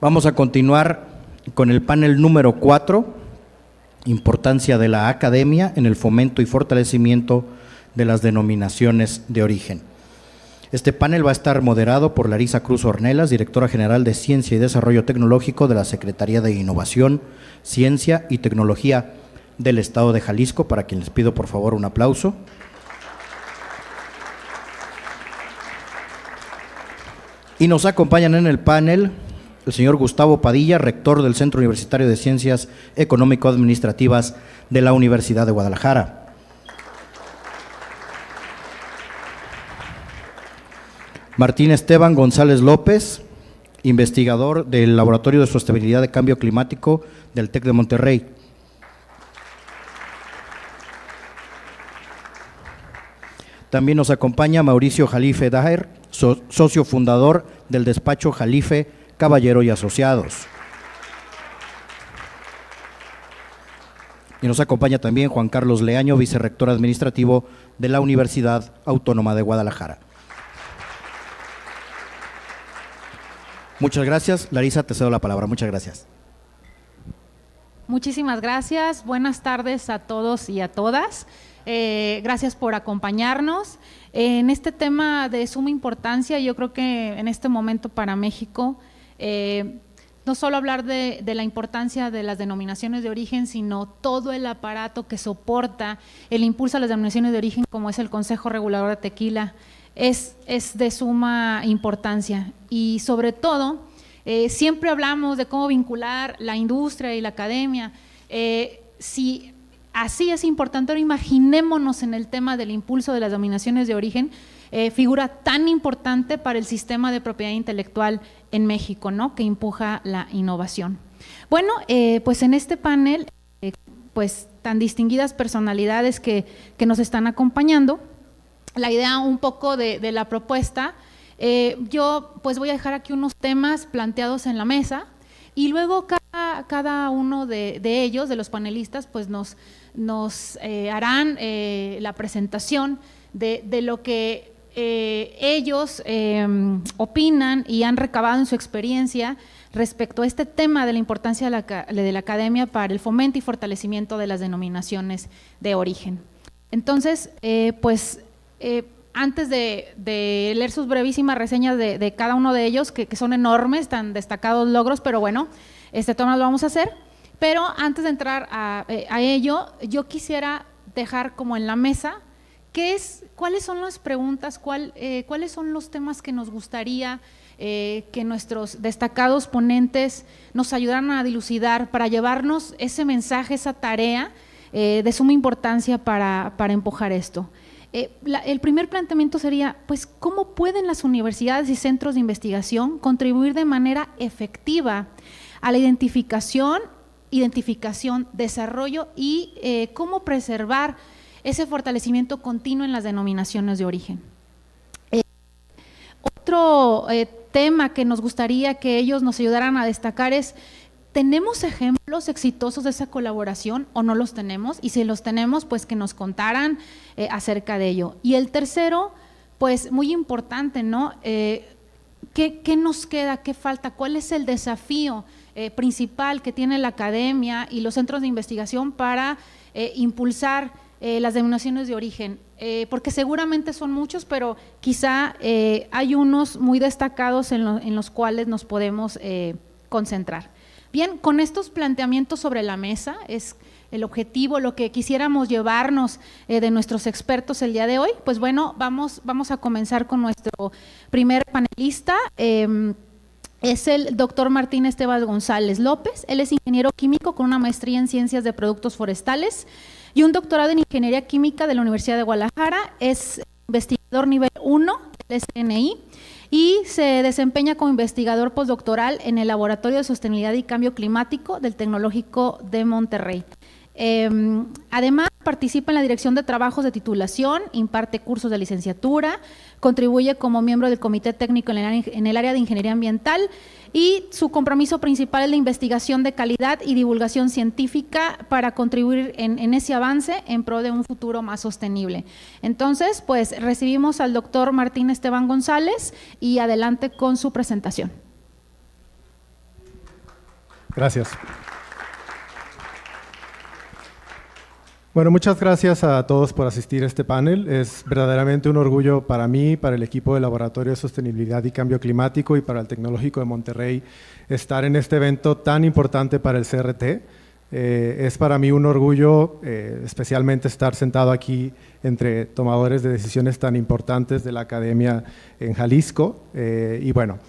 Vamos a continuar con el panel número 4, importancia de la academia en el fomento y fortalecimiento de las denominaciones de origen. Este panel va a estar moderado por Larisa Cruz Ornelas, directora general de Ciencia y Desarrollo Tecnológico de la Secretaría de Innovación, Ciencia y Tecnología del Estado de Jalisco, para quien les pido por favor un aplauso. Y nos acompañan en el panel el señor Gustavo Padilla, rector del Centro Universitario de Ciencias Económico-Administrativas de la Universidad de Guadalajara. Martín Esteban González López, investigador del Laboratorio de Sostenibilidad de Cambio Climático del TEC de Monterrey. También nos acompaña Mauricio Jalife Daher, socio fundador del despacho Jalife Caballero y Asociados. Y nos acompaña también Juan Carlos Leaño, vicerrector administrativo de la Universidad Autónoma de Guadalajara. Muchas gracias. Larisa, te cedo la palabra. Muchas gracias. Muchísimas gracias. Buenas tardes a todos y a todas. Gracias por acompañarnos. En este tema de suma importancia, yo creo que en este momento para México, no solo hablar de la importancia de las denominaciones de origen, sino todo el aparato que soporta el impulso a las denominaciones de origen, como es el Consejo Regulador de Tequila, es de suma importancia. Y sobre todo, siempre hablamos de cómo vincular la industria y la academia. Si así es importante, ahora imaginémonos en el tema del impulso de las denominaciones de origen, figura tan importante para el sistema de propiedad intelectual en México, ¿no?, que empuja la innovación. Bueno, pues en este panel, pues tan distinguidas personalidades que nos están acompañando, la idea un poco de la propuesta, yo pues voy a dejar aquí unos temas planteados en la mesa y luego cada uno de ellos, de los panelistas, pues nos harán la presentación de lo que ellos opinan y han recabado en su experiencia respecto a este tema de la importancia de la academia para el fomento y fortalecimiento de las denominaciones de origen. Entonces, antes de leer sus brevísimas reseñas de cada uno de ellos, que son enormes, tan destacados logros, pero bueno, todas lo vamos a hacer. Pero antes de entrar a ello, yo quisiera dejar como en la mesa cuáles son las preguntas, cuáles son los temas que nos gustaría que nuestros destacados ponentes nos ayudaran a dilucidar para llevarnos ese mensaje, esa tarea de suma importancia para empujar esto. El primer planteamiento sería, pues, ¿cómo pueden las universidades y centros de investigación contribuir de manera efectiva a la identificación, desarrollo y cómo preservar ese fortalecimiento continuo en las denominaciones de origen? Otro tema que nos gustaría que ellos nos ayudaran a destacar es, ¿tenemos ejemplos exitosos de esa colaboración o no los tenemos? Y si los tenemos, pues que nos contaran acerca de ello. Y el tercero, pues muy importante, ¿no? ¿Qué nos queda? ¿Qué falta? ¿Cuál es el desafío principal que tiene la academia y los centros de investigación para impulsar las denominaciones de origen? Porque seguramente son muchos, pero quizá hay unos muy destacados en los cuales nos podemos concentrar. Bien, con estos planteamientos sobre la mesa es el objetivo, lo que quisiéramos llevarnos de nuestros expertos el día de hoy. Pues bueno, vamos a comenzar con nuestro primer panelista. Es el doctor Martín Esteban González López. Él es ingeniero químico con una maestría en Ciencias de Productos Forestales y un doctorado en Ingeniería Química de la Universidad de Guadalajara. Es investigador nivel 1 del SNI y se desempeña como investigador postdoctoral en el Laboratorio de Sostenibilidad y Cambio Climático del Tecnológico de Monterrey. Además, participa en la dirección de trabajos de titulación, imparte cursos de licenciatura, contribuye como miembro del comité técnico en el área de ingeniería ambiental y su compromiso principal es la investigación de calidad y divulgación científica para contribuir en ese avance en pro de un futuro más sostenible. Entonces, pues recibimos al doctor Martín Esteban González y adelante con su presentación. Gracias. Bueno, muchas gracias a todos por asistir a este panel. Es verdaderamente un orgullo para mí, para el equipo del Laboratorio de Sostenibilidad y Cambio Climático y para el Tecnológico de Monterrey estar en este evento tan importante para el CRT. Es para mí un orgullo especialmente estar sentado aquí entre tomadores de decisiones tan importantes de la academia en Jalisco. Y bueno,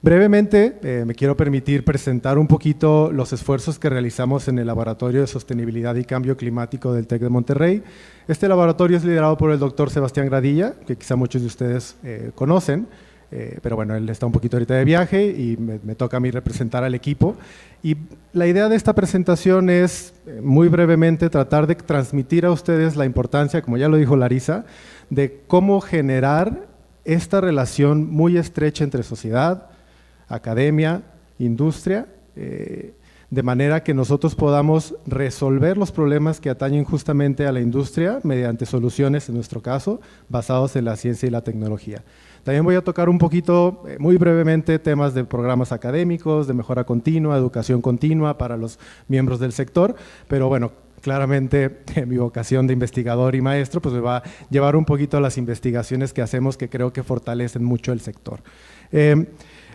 brevemente me quiero permitir presentar un poquito los esfuerzos que realizamos en el Laboratorio de Sostenibilidad y Cambio Climático del TEC de Monterrey. Este laboratorio es liderado por el doctor Sebastián Gradilla, que quizá muchos de ustedes conocen. Pero bueno, él está un poquito ahorita de viaje y me toca a mí representar al equipo. Y la idea de esta presentación es, muy brevemente, tratar de transmitir a ustedes la importancia, como ya lo dijo Larisa, de cómo generar esta relación muy estrecha entre sociedad, academia, industria, de manera que nosotros podamos resolver los problemas que atañen justamente a la industria mediante soluciones, en nuestro caso, basados en la ciencia y la tecnología. También voy a tocar un poquito, muy brevemente, temas de programas académicos, de mejora continua, educación continua para los miembros del sector, pero bueno, claramente mi vocación de investigador y maestro pues me va a llevar un poquito a las investigaciones que hacemos que creo que fortalecen mucho el sector.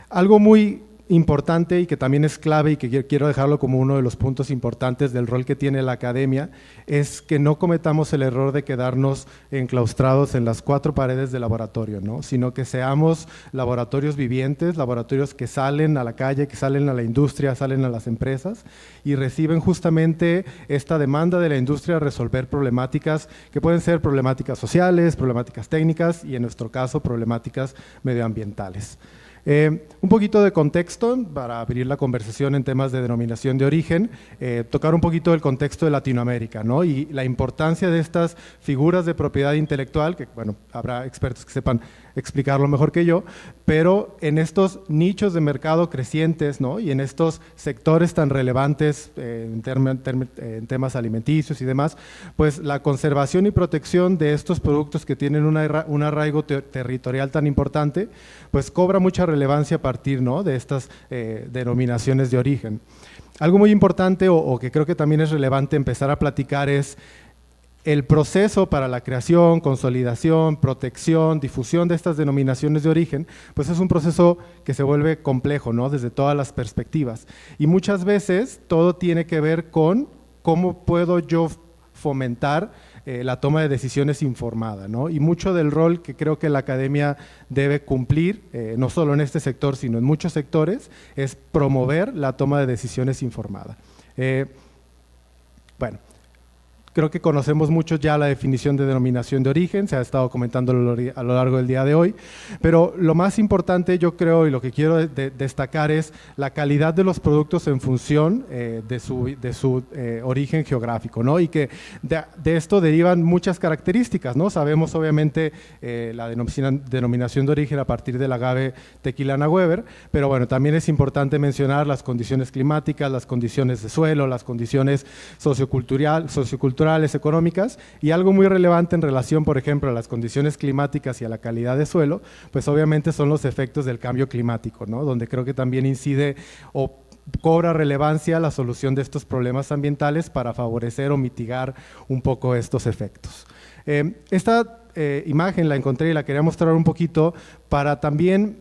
Algo muy importante y que también es clave y que quiero dejarlo como uno de los puntos importantes del rol que tiene la academia es que no cometamos el error de quedarnos enclaustrados en las cuatro paredes del laboratorio, ¿no? Sino que seamos laboratorios vivientes, laboratorios que salen a la calle, que salen a la industria, salen a las empresas y reciben justamente esta demanda de la industria a resolver problemáticas que pueden ser problemáticas sociales, problemáticas técnicas y en nuestro caso problemáticas medioambientales. Un poquito de contexto para abrir la conversación en temas de denominación de origen, tocar un poquito el contexto de Latinoamérica, ¿no? Y la importancia de estas figuras de propiedad intelectual, que bueno, habrá expertos que sepan explicarlo mejor que yo, pero en estos nichos de mercado crecientes, ¿no? Y en estos sectores tan relevantes en temas alimenticios y demás, pues la conservación y protección de estos productos que tienen un arraigo territorial tan importante, pues cobra mucha relevancia a partir, ¿no? De estas denominaciones de origen. Algo muy importante o que creo que también es relevante empezar a platicar es el proceso para la creación, consolidación, protección, difusión de estas denominaciones de origen, pues es un proceso que se vuelve complejo, ¿no? Desde todas las perspectivas. Y muchas veces todo tiene que ver con cómo puedo yo fomentar la toma de decisiones informada, ¿no? Y mucho del rol que creo que la academia debe cumplir, no solo en este sector, sino en muchos sectores, es promover la toma de decisiones informada. Bueno, creo que conocemos mucho ya la definición de denominación de origen, se ha estado comentando a lo largo del día de hoy, pero lo más importante yo creo y lo que quiero destacar es la calidad de los productos en función de su origen geográfico, ¿no? Y que de esto derivan muchas características, ¿no? Sabemos obviamente la denominación de origen a partir del agave Tequilana Weber, pero bueno, también es importante mencionar las condiciones climáticas, las condiciones de suelo, las condiciones socioculturales, económicas y algo muy relevante en relación, por ejemplo, a las condiciones climáticas y a la calidad de suelo, pues obviamente son los efectos del cambio climático, ¿no? Donde creo que también incide o cobra relevancia la solución de estos problemas ambientales para favorecer o mitigar un poco estos efectos. Esta imagen la encontré y la quería mostrar un poquito para también,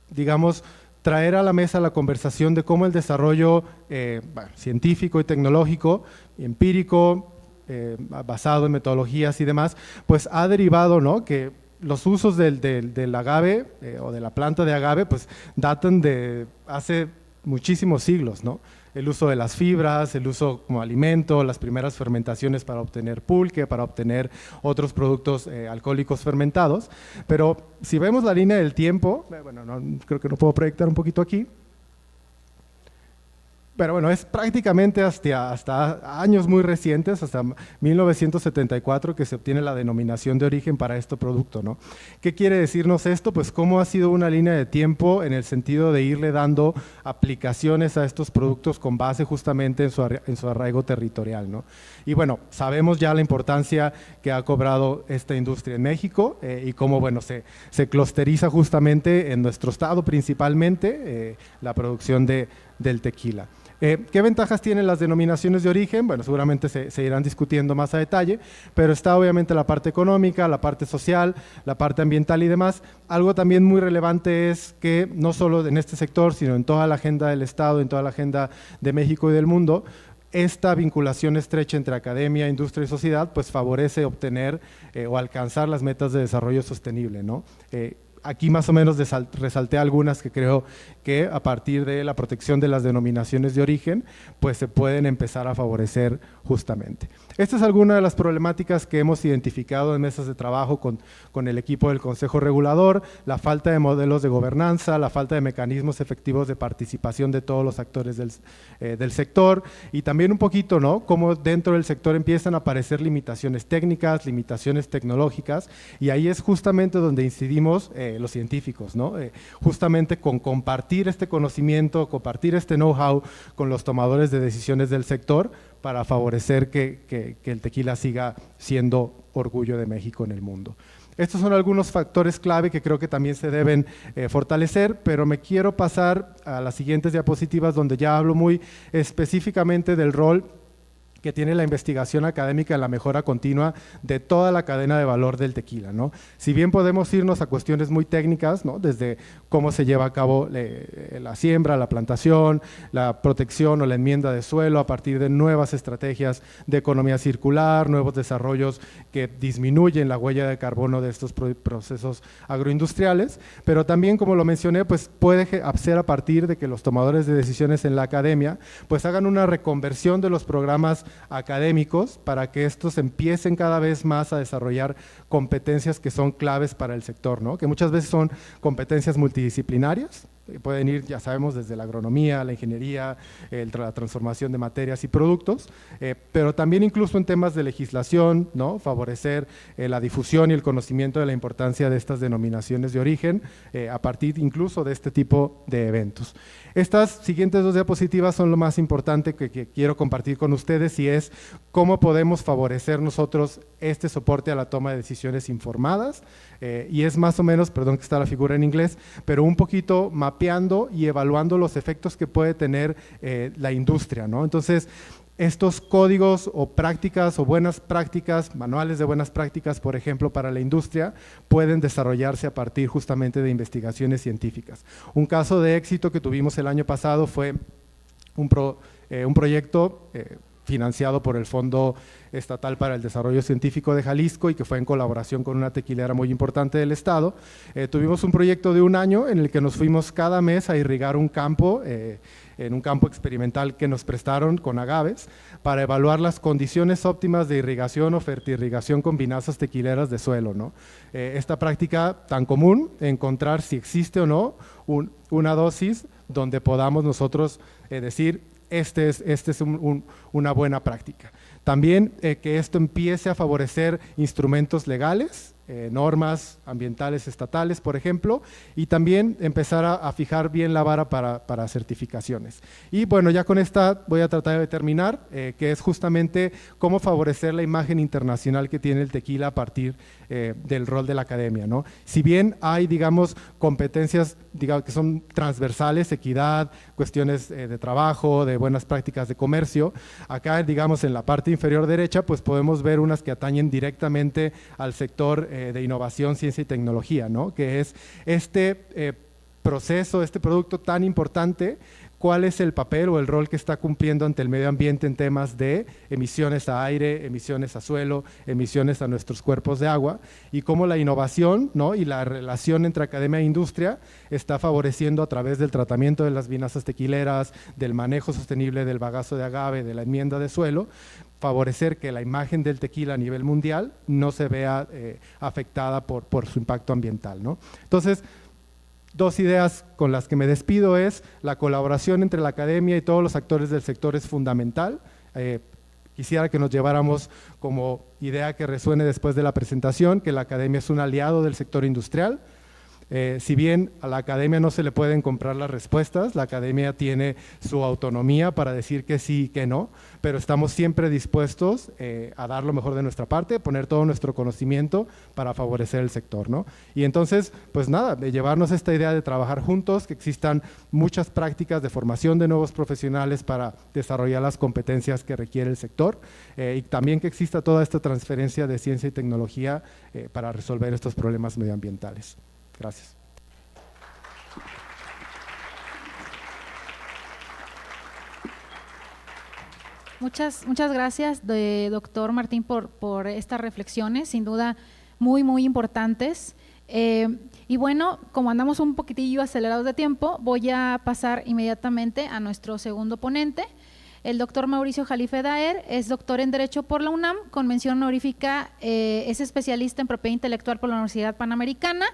digamos, traer a la mesa la conversación de cómo el desarrollo científico y tecnológico, empírico, basado en metodologías y demás, pues ha derivado, ¿no? Que los usos del agave o de la planta de agave pues datan de hace muchísimos siglos, ¿no? El uso de las fibras, el uso como alimento, las primeras fermentaciones para obtener pulque, para obtener otros productos alcohólicos fermentados, pero si vemos la línea del tiempo, bueno, creo que no puedo proyectar un poquito aquí, pero bueno, es prácticamente hasta años muy recientes, hasta 1974, que se obtiene la denominación de origen para este producto, ¿no? ¿Qué quiere decirnos esto? Pues cómo ha sido una línea de tiempo en el sentido de irle dando aplicaciones a estos productos con base justamente en su arraigo territorial, ¿no? Y bueno, sabemos ya la importancia que ha cobrado esta industria en México y cómo, bueno, se clusteriza justamente en nuestro estado principalmente la producción de del tequila. ¿Qué ventajas tienen las denominaciones de origen? Bueno, seguramente se irán discutiendo más a detalle, pero está obviamente la parte económica, la parte social, la parte ambiental y demás. Algo también muy relevante es que no solo en este sector, sino en toda la agenda del Estado, en toda la agenda de México y del mundo, esta vinculación estrecha entre academia, industria y sociedad, pues favorece obtener o alcanzar las metas de desarrollo sostenible, ¿no? Aquí más o menos resalté algunas que creo que a partir de la protección de las denominaciones de origen, pues se pueden empezar a favorecer justamente. Esta es alguna de las problemáticas que hemos identificado en mesas de trabajo con el equipo del Consejo Regulador, la falta de modelos de gobernanza, la falta de mecanismos efectivos de participación de todos los actores del sector y también un poquito, ¿no?, cómo dentro del sector empiezan a aparecer limitaciones técnicas, limitaciones tecnológicas y ahí es justamente donde incidimos los científicos, ¿no? Justamente con compartir este conocimiento, compartir este know-how con los tomadores de decisiones del sector para favorecer que el tequila siga siendo orgullo de México en el mundo. Estos son algunos factores clave que creo que también se deben fortalecer, pero me quiero pasar a las siguientes diapositivas donde ya hablo muy específicamente del rol que tiene la investigación académica en la mejora continua de toda la cadena de valor del tequila, ¿no? Si bien podemos irnos a cuestiones muy técnicas, ¿no?, desde cómo se lleva a cabo la siembra, la plantación, la protección o la enmienda de suelo a partir de nuevas estrategias de economía circular, nuevos desarrollos que disminuyen la huella de carbono de estos procesos agroindustriales, pero también, como lo mencioné, pues puede ser a partir de que los tomadores de decisiones en la academia pues hagan una reconversión de los programas académicos para que estos empiecen cada vez más a desarrollar competencias que son claves para el sector, ¿no?, que muchas veces son competencias multidisciplinarias, pueden ir, ya sabemos, desde la agronomía, la ingeniería, la transformación de materias y productos, pero también incluso en temas de legislación, ¿no?, favorecer la difusión y el conocimiento de la importancia de estas denominaciones de origen a partir incluso de este tipo de eventos. Estas siguientes dos diapositivas son lo más importante que quiero compartir con ustedes y es cómo podemos favorecer nosotros este soporte a la toma de decisiones informadas y es más o menos, perdón que está la figura en inglés, pero un poquito mapeando y evaluando los efectos que puede tener la industria, ¿no? Entonces, estos códigos o prácticas o buenas prácticas, manuales de buenas prácticas, por ejemplo, para la industria, pueden desarrollarse a partir justamente de investigaciones científicas. Un caso de éxito que tuvimos el año pasado fue un proyecto financiado por el Fondo Estatal para el Desarrollo Científico de Jalisco y que fue en colaboración con una tequilera muy importante del estado. Tuvimos un proyecto de un año en el que nos fuimos cada mes a irrigar un campo, en un campo experimental que nos prestaron con agaves para evaluar las condiciones óptimas de irrigación o fertirrigación con vinazas tequileras de suelo, ¿no? Esta práctica tan común, encontrar si existe o no una dosis donde podamos nosotros decir este es una buena práctica. También que esto empiece a favorecer instrumentos legales, normas ambientales estatales, por ejemplo, y también empezar a fijar bien la vara para certificaciones. Y bueno, ya con esta voy a tratar de terminar, que es justamente cómo favorecer la imagen internacional que tiene el tequila a partir del rol de la academia, ¿no? Si bien hay, digamos, competencias que son transversales, equidad, cuestiones de trabajo, de buenas prácticas de comercio, acá, digamos, en la parte inferior derecha, pues podemos ver unas que atañen directamente al sector de innovación, ciencia y tecnología, ¿no?, que es este proceso, este producto tan importante, cuál es el papel o el rol que está cumpliendo ante el medio ambiente en temas de emisiones a aire, emisiones a suelo, emisiones a nuestros cuerpos de agua, y cómo la innovación, ¿no?, y la relación entre academia e industria está favoreciendo a través del tratamiento de las vinazas tequileras, del manejo sostenible del bagazo de agave, de la enmienda de suelo, favorecer que la imagen del tequila a nivel mundial no se vea afectada por su impacto ambiental, ¿no? Entonces, dos ideas con las que me despido es la colaboración entre la academia y todos los actores del sector es fundamental. Quisiera que nos lleváramos como idea que resuene después de la presentación, que la academia es un aliado del sector industrial. Si bien a la academia no se le pueden comprar las respuestas, la academia tiene su autonomía para decir que sí y que no, pero estamos siempre dispuestos a dar lo mejor de nuestra parte, poner todo nuestro conocimiento para favorecer el sector, ¿no? Y entonces, pues nada, de llevarnos esta idea de trabajar juntos, que existan muchas prácticas de formación de nuevos profesionales para desarrollar las competencias que requiere el sector, y también que exista toda esta transferencia de ciencia y tecnología para resolver estos problemas medioambientales. Gracias. Muchas gracias, doctor Martín, por estas reflexiones, sin duda muy importantes. Y bueno, como andamos un poquitillo acelerados de tiempo, voy a pasar inmediatamente a nuestro segundo ponente. El doctor Mauricio Jalife Daer es doctor en Derecho por la UNAM, con mención honorífica, es especialista en propiedad intelectual por la Universidad Panamericana,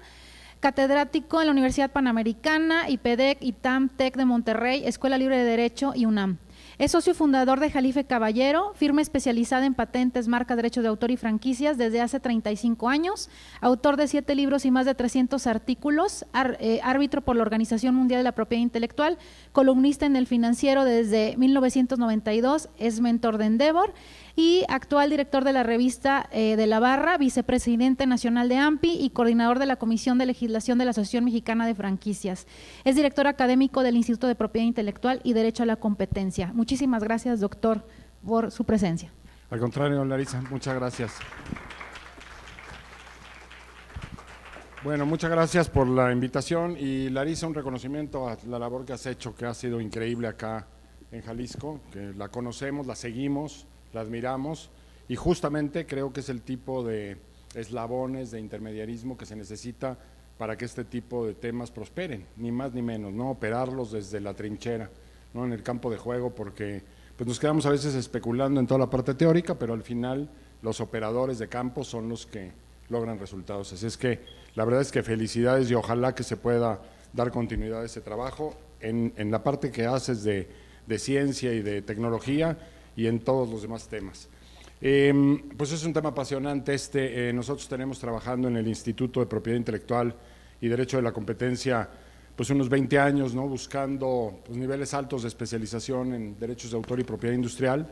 catedrático en la Universidad Panamericana, IPEDEC, ITAM, TEC de Monterrey, Escuela Libre de Derecho y UNAM. Es socio fundador de Jalife Caballero, firma especializada en patentes, marcas, derechos de autor y franquicias desde hace 35 años, autor de 7 libros y más de 300 artículos, árbitro por la Organización Mundial de la Propiedad Intelectual, columnista en El Financiero desde 1992, es mentor de Endeavor y actual director de la revista de la Barra, vicepresidente nacional de AMPI y coordinador de la Comisión de Legislación de la Asociación Mexicana de Franquicias. Es director académico del Instituto de Propiedad Intelectual y Derecho a la Competencia. Muchísimas gracias, doctor, por su presencia. Al contrario, Larisa, muchas gracias. Bueno, muchas gracias por la invitación y Larisa, un reconocimiento a la labor que has hecho, que ha sido increíble acá en Jalisco, que la conocemos, la seguimos, la admiramos y justamente creo que es el tipo de eslabones de intermediarismo que se necesita para que este tipo de temas prosperen, ni más ni menos, ¿no? Operarlos desde la trinchera, ¿no? En el campo de juego, porque pues nos quedamos a veces especulando en toda la parte teórica, pero al final los operadores de campo son los que logran resultados. Así es que la verdad es que felicidades y ojalá que se pueda dar continuidad a ese trabajo en la parte que haces de ciencia y de tecnología y en todos los demás temas. Pues es un tema apasionante nosotros tenemos trabajando en el Instituto de Propiedad Intelectual y Derecho de la Competencia pues unos 20 años, ¿no? Buscando pues, niveles altos de especialización en derechos de autor y propiedad industrial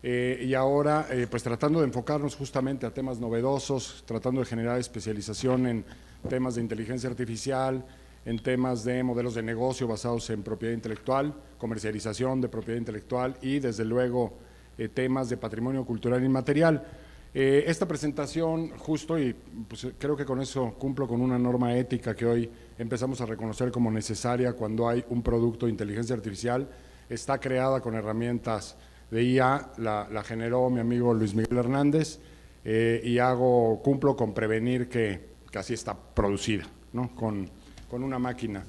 y ahora pues tratando de enfocarnos justamente a temas novedosos, tratando de generar especialización en temas de inteligencia artificial, en temas de modelos de negocio basados en propiedad intelectual, comercialización de propiedad intelectual y desde luego temas de patrimonio cultural inmaterial. Esta presentación justo, y pues, creo que con eso cumplo con una norma ética que hoy empezamos a reconocer como necesaria cuando hay un producto de inteligencia artificial, está creada con herramientas de IA, la generó mi amigo Luis Miguel Hernández y cumplo con prevenir que así está producida, ¿no? Con una máquina.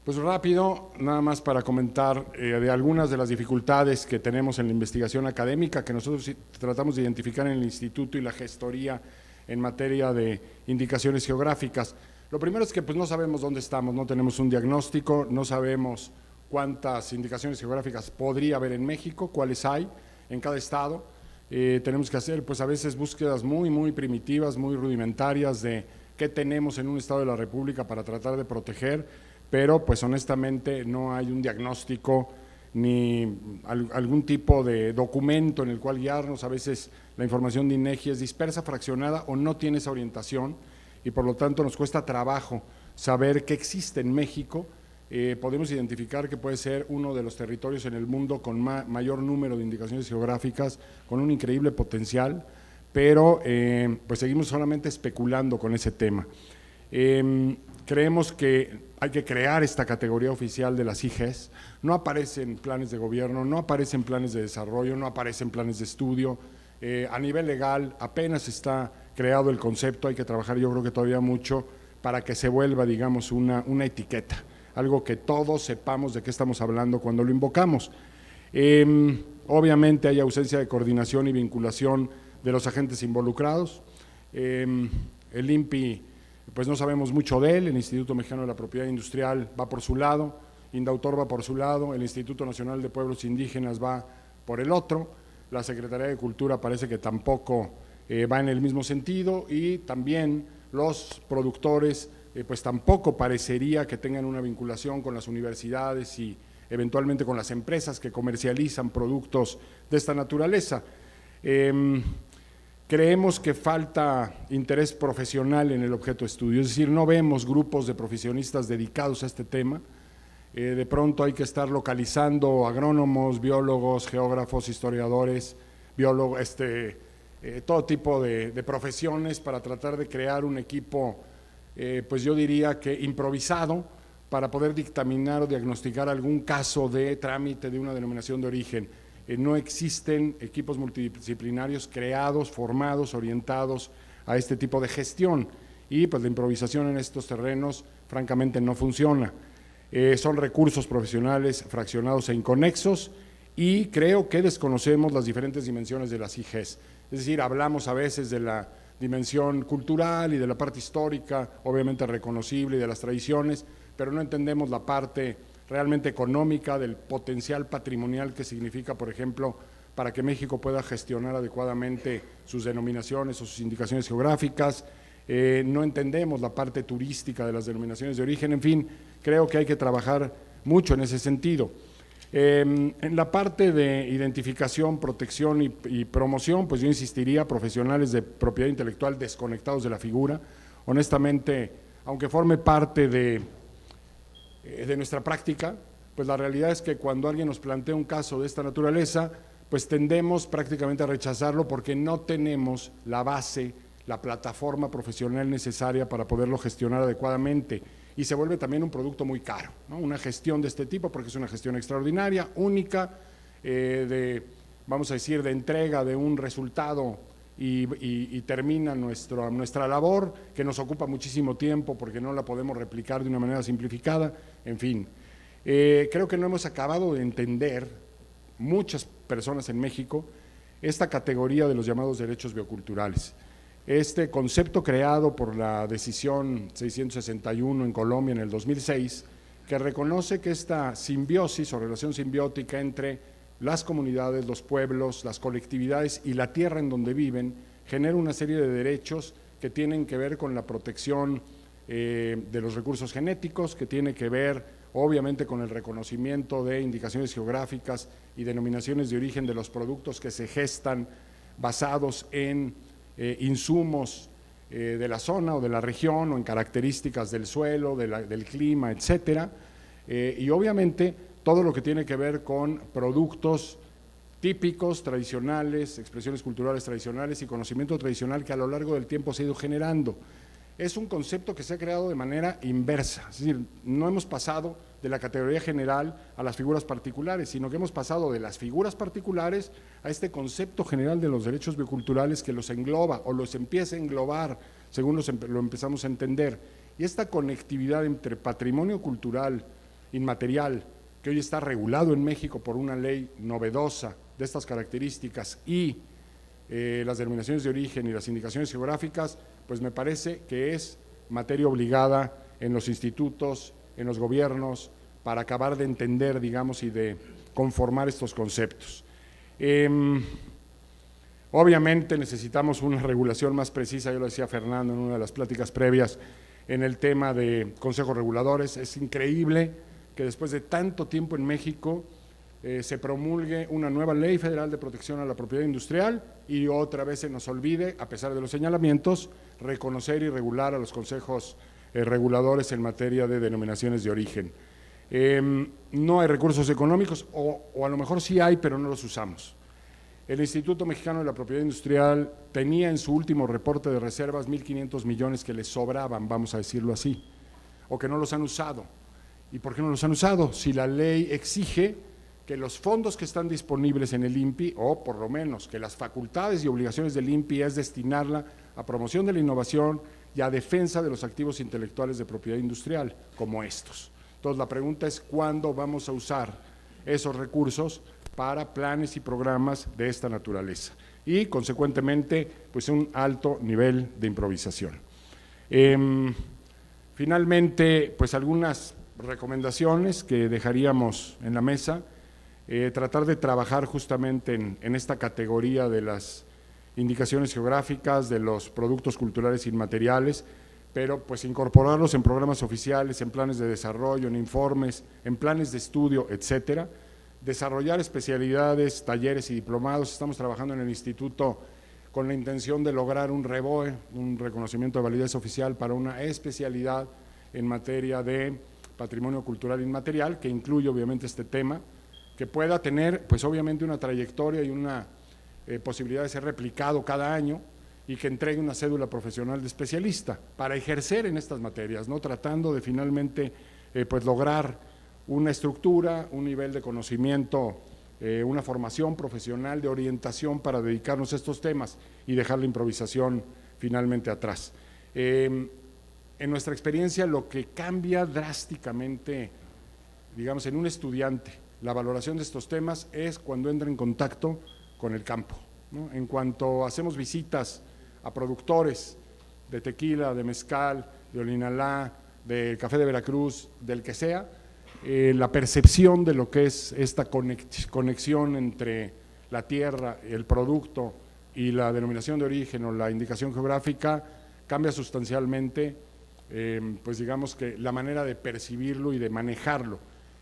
Pues rápido, nada más para comentar de algunas de las dificultades que tenemos en la investigación académica que nosotros tratamos de identificar en el instituto y la gestoría en materia de indicaciones geográficas. Lo primero es que pues no sabemos dónde estamos, no tenemos un diagnóstico, no sabemos cuántas indicaciones geográficas podría haber en México, cuáles hay en cada estado. Tenemos que hacer pues a veces búsquedas muy primitivas, muy rudimentarias de qué tenemos en un estado de la República para tratar de proteger, pero pues honestamente no hay un diagnóstico ni algún tipo de documento en el cual guiarnos. A veces la información de INEGI es dispersa, fraccionada o no tiene esa orientación y por lo tanto nos cuesta trabajo saber qué existe en México. Podemos identificar que puede ser uno de los territorios en el mundo con mayor número de indicaciones geográficas, con un increíble potencial, pero pues seguimos solamente especulando con ese tema. Creemos que hay que crear esta categoría oficial de las IGES, no aparecen planes de gobierno, no aparecen planes de desarrollo, no aparecen planes de estudio, a nivel legal apenas está creado el concepto, hay que trabajar yo creo que todavía mucho para que se vuelva digamos una etiqueta, algo que todos sepamos de qué estamos hablando cuando lo invocamos. Obviamente hay ausencia de coordinación y vinculación de los agentes involucrados, el INPI pues no sabemos mucho de él, el Instituto Mexicano de la Propiedad Industrial va por su lado, Indautor va por su lado, el Instituto Nacional de Pueblos Indígenas va por el otro, la Secretaría de Cultura parece que tampoco va en el mismo sentido, y también los productores pues tampoco parecería que tengan una vinculación con las universidades y eventualmente con las empresas que comercializan productos de esta naturaleza. Creemos que falta interés profesional en el objeto de estudio, es decir, no vemos grupos de profesionistas dedicados a este tema. De pronto hay que estar localizando agrónomos, biólogos, geógrafos, historiadores, biólogos, todo tipo de profesiones para tratar de crear un equipo, pues yo diría que improvisado, para poder dictaminar o diagnosticar algún caso de trámite de una denominación de origen. No existen equipos multidisciplinarios creados, formados, orientados a este tipo de gestión, y pues la improvisación en estos terrenos francamente no funciona. Son recursos profesionales fraccionados e inconexos, y creo que desconocemos las diferentes dimensiones de las IGES. Es decir, hablamos a veces de la dimensión cultural y de la parte histórica, obviamente reconocible, y de las tradiciones, pero no entendemos la parte realmente económica, del potencial patrimonial que significa, por ejemplo, para que México pueda gestionar adecuadamente sus denominaciones o sus indicaciones geográficas. No entendemos la parte turística de las denominaciones de origen. En fin, creo que hay que trabajar mucho en ese sentido. En la parte de identificación, protección y promoción, pues yo insistiría, profesionales de propiedad intelectual desconectados de la figura. Honestamente, aunque forme parte de nuestra práctica, pues la realidad es que cuando alguien nos plantea un caso de esta naturaleza, pues tendemos prácticamente a rechazarlo porque no tenemos la base, la plataforma profesional necesaria para poderlo gestionar adecuadamente, y se vuelve también un producto muy caro, ¿no? Una gestión de este tipo, porque es una gestión extraordinaria, única, vamos a decir, de entrega de un resultado y termina nuestra labor, que nos ocupa muchísimo tiempo porque no la podemos replicar de una manera simplificada. En fin, creo que no hemos acabado de entender, muchas personas en México, esta categoría de los llamados derechos bioculturales. Este concepto creado por la decisión 661 en Colombia en el 2006, que reconoce que esta simbiosis o relación simbiótica entre las comunidades, los pueblos, las colectividades y la tierra en donde viven genera una serie de derechos que tienen que ver con la protección de los recursos genéticos, que tiene que ver obviamente con el reconocimiento de indicaciones geográficas y denominaciones de origen de los productos que se gestan basados en insumos de la zona o de la región, o en características del suelo, del clima, etcétera, y obviamente todo lo que tiene que ver con productos típicos, tradicionales, expresiones culturales tradicionales y conocimiento tradicional que a lo largo del tiempo se ha ido generando. Es un concepto que se ha creado de manera inversa, es decir, no hemos pasado de la categoría general a las figuras particulares, sino que hemos pasado de las figuras particulares a este concepto general de los derechos bioculturales que los engloba o los empieza a englobar según lo empezamos a entender. Y esta conectividad entre patrimonio cultural inmaterial, que hoy está regulado en México por una ley novedosa de estas características, y las denominaciones de origen y las indicaciones geográficas, pues me parece que es materia obligada en los institutos, en los gobiernos, para acabar de entender, digamos, y de conformar estos conceptos. Obviamente necesitamos una regulación más precisa, yo lo decía Fernando en una de las pláticas previas, en el tema de consejos reguladores. Es increíble que después de tanto tiempo en México se promulgue una nueva ley federal de protección a la propiedad industrial y otra vez se nos olvide, a pesar de los señalamientos, reconocer y regular a los consejos reguladores en materia de denominaciones de origen. No hay recursos económicos, o a lo mejor sí hay, pero no los usamos. El Instituto Mexicano de la Propiedad Industrial tenía en su último reporte de reservas 1.500 millones que les sobraban, vamos a decirlo así, o que no los han usado. ¿Y por qué no los han usado? Si la ley exige que los fondos que están disponibles en el INPI, o por lo menos que las facultades y obligaciones del INPI es destinarla a promoción de la innovación y a defensa de los activos intelectuales de propiedad industrial, como estos. Entonces la pregunta es, ¿cuándo vamos a usar esos recursos para planes y programas de esta naturaleza? Y consecuentemente, pues un alto nivel de improvisación. Finalmente, pues algunas recomendaciones que dejaríamos en la mesa. Tratar de trabajar justamente en esta categoría de las indicaciones geográficas, de los productos culturales inmateriales, pero pues incorporarlos en programas oficiales, en planes de desarrollo, en informes, en planes de estudio, etcétera. Desarrollar especialidades, talleres y diplomados. Estamos trabajando en el instituto con la intención de lograr un REVOE, un reconocimiento de validez oficial para una especialidad en materia de patrimonio cultural inmaterial, que incluye obviamente este tema, que pueda tener pues obviamente una trayectoria y una posibilidad de ser replicado cada año, y que entregue una cédula profesional de especialista para ejercer en estas materias, ¿no? Tratando de finalmente pues lograr una estructura, un nivel de conocimiento, una formación profesional de orientación para dedicarnos a estos temas y dejar la improvisación finalmente atrás. En nuestra experiencia, lo que cambia drásticamente, digamos, en un estudiante la valoración de estos temas es cuando entra en contacto con el campo, ¿no? En cuanto hacemos visitas a productores de tequila, de mezcal, de Olinalá, del café de Veracruz, del que sea, la percepción de lo que es esta conexión entre la tierra, el producto y la denominación de origen o la indicación geográfica cambia sustancialmente, pues digamos que la manera de percibirlo y de manejarlo,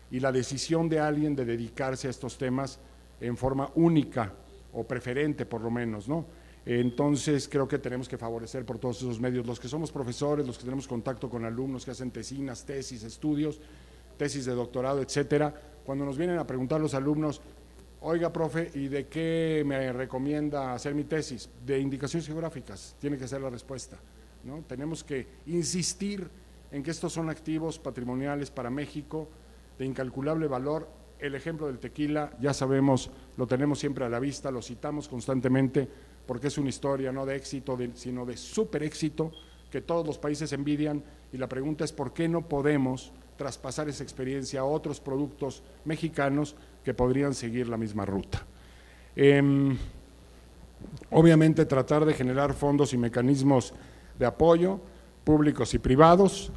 y la decisión de alguien de dedicarse a estos temas en forma única o preferente por lo menos, ¿no? Entonces creo que tenemos que favorecer por todos esos medios, los que somos profesores, los que tenemos contacto con alumnos que hacen tesinas, tesis, estudios, tesis de doctorado, etcétera. Cuando nos vienen a preguntar los alumnos, oiga, profe, ¿y de qué me recomienda hacer mi tesis? De indicaciones geográficas, tiene que ser la respuesta, ¿no? Tenemos que insistir en que estos son activos patrimoniales para México de incalculable valor. El ejemplo del tequila, ya sabemos, lo tenemos siempre a la vista, lo citamos constantemente, porque es una historia no de éxito, sino de súper éxito, que todos los países envidian, y la pregunta es ¿por qué no podemos traspasar esa experiencia a otros productos mexicanos que podrían seguir la misma ruta? Obviamente tratar de generar fondos y mecanismos de apoyo públicos y privados,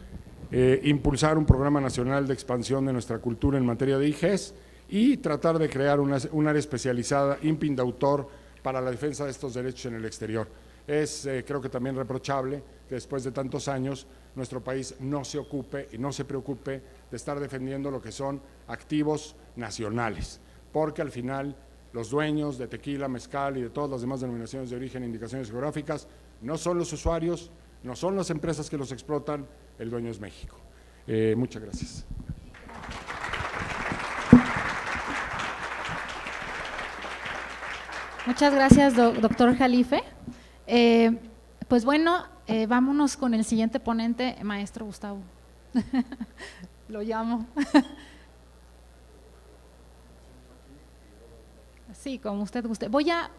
impulsar un programa nacional de expansión de nuestra cultura en materia de IGES y tratar de crear un área especializada, INPI Indautor, para la defensa de estos derechos en el exterior. Es creo que también reprochable que después de tantos años nuestro país no se ocupe y no se preocupe de estar defendiendo lo que son activos nacionales, porque al final los dueños de tequila, mezcal y de todas las demás denominaciones de origen e indicaciones geográficas no son los usuarios, no son las empresas que los explotan, el dueño es México. Muchas gracias. Muchas gracias, doctor Jalife. Pues bueno, vámonos con el siguiente ponente, maestro Gustavo. Lo llamo. Sí, como usted guste. Voy a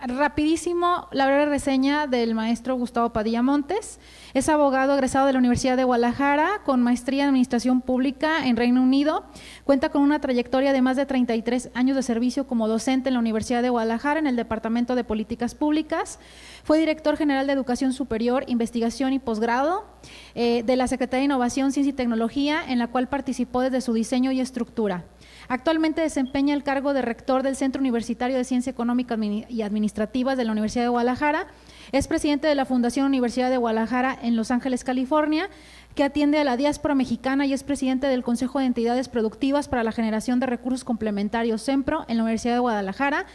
rapidísimo la breve reseña del maestro Gustavo Padilla Montes. Es abogado egresado de la Universidad de Guadalajara con maestría en Administración Pública en Reino Unido. Cuenta con una trayectoria de más de 33 años de servicio como docente en la Universidad de Guadalajara en el Departamento de Políticas Públicas. Fue director general de Educación Superior, Investigación y Posgrado de la Secretaría de Innovación, Ciencia y Tecnología, en la cual participó desde su diseño y estructura. Actualmente desempeña el cargo de rector del Centro Universitario de Ciencia Económica y Administrativas de la Universidad de Guadalajara. Es presidente de la Fundación Universidad de Guadalajara en Los Ángeles, California, que atiende a la diáspora mexicana, y es presidente del Consejo de Entidades Productivas para la Generación de Recursos Complementarios, CEMPRO, en la Universidad de Guadalajara,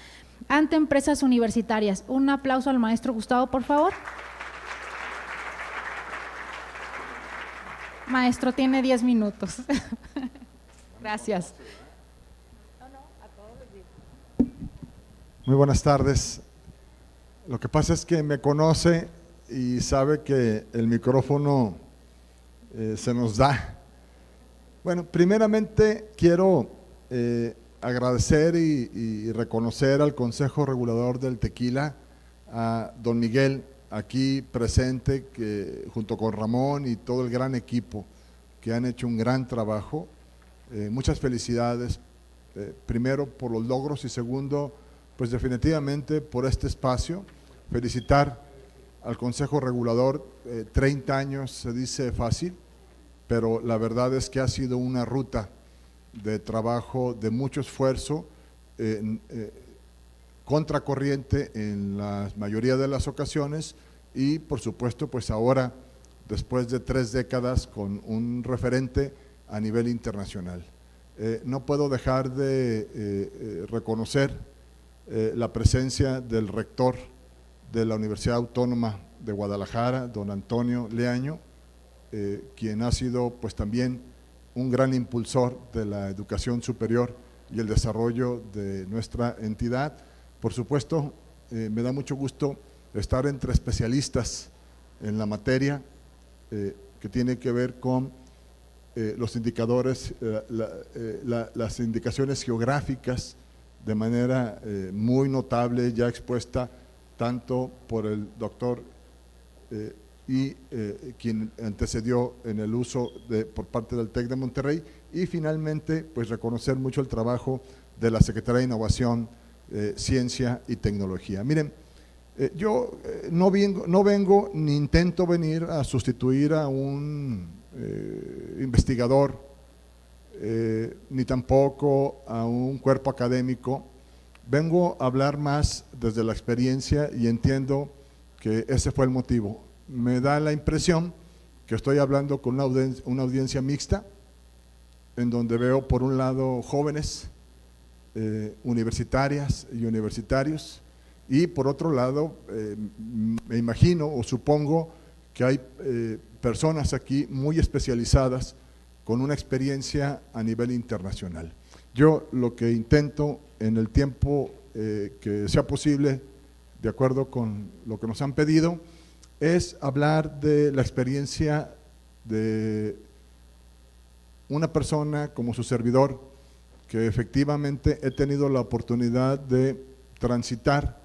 ante empresas universitarias. Un aplauso al maestro Gustavo, por favor. Maestro, tiene 10 minutos. Gracias. Muy buenas tardes. Lo que pasa es que me conoce y sabe que el micrófono se nos da. Bueno, primeramente quiero agradecer y reconocer al Consejo Regulador del Tequila, a don Miguel aquí presente, que junto con Ramón y todo el gran equipo que han hecho un gran trabajo. Muchas felicidades, primero por los logros y segundo, pues definitivamente por este espacio. Felicitar al Consejo Regulador, 30 años se dice fácil, pero la verdad es que ha sido una ruta de trabajo de mucho esfuerzo, contracorriente en la mayoría de las ocasiones y por supuesto pues ahora después de 3 décadas con un referente a nivel internacional. No puedo dejar de reconocer la presencia del rector de la Universidad Autónoma de Guadalajara, don Antonio Leaño, quien ha sido pues también un gran impulsor de la educación superior y el desarrollo de nuestra entidad. Por supuesto, me da mucho gusto estar entre especialistas en la materia que tiene que ver con los indicadores, las indicaciones geográficas de manera muy notable, ya expuesta tanto por el doctor quien antecedió en el uso por parte del TEC de Monterrey, y finalmente pues reconocer mucho el trabajo de la Secretaría de Innovación, Ciencia y Tecnología. Miren, yo no vengo ni intento venir a sustituir a un investigador, ni tampoco a un cuerpo académico. Vengo a hablar más desde la experiencia y entiendo que ese fue el motivo. Me da la impresión que estoy hablando con una audiencia mixta, en donde veo por un lado jóvenes, universitarias y universitarios, y por otro lado me imagino o supongo que hay personas aquí muy especializadas con una experiencia a nivel internacional. Yo lo que intento en el tiempo que sea posible, de acuerdo con lo que nos han pedido, es hablar de la experiencia de una persona como su servidor, que efectivamente he tenido la oportunidad de transitar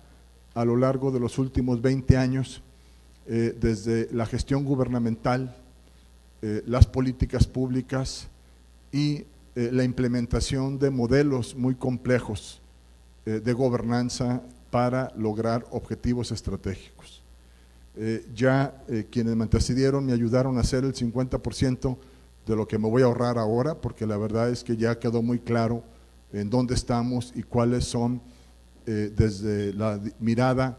a lo largo de los últimos 20 años, desde la gestión gubernamental, las políticas públicas y la implementación de modelos muy complejos de gobernanza para lograr objetivos estratégicos. Quienes me antecedieron me ayudaron a hacer el 50% de lo que me voy a ahorrar ahora, porque la verdad es que ya quedó muy claro en dónde estamos y cuáles son, desde la mirada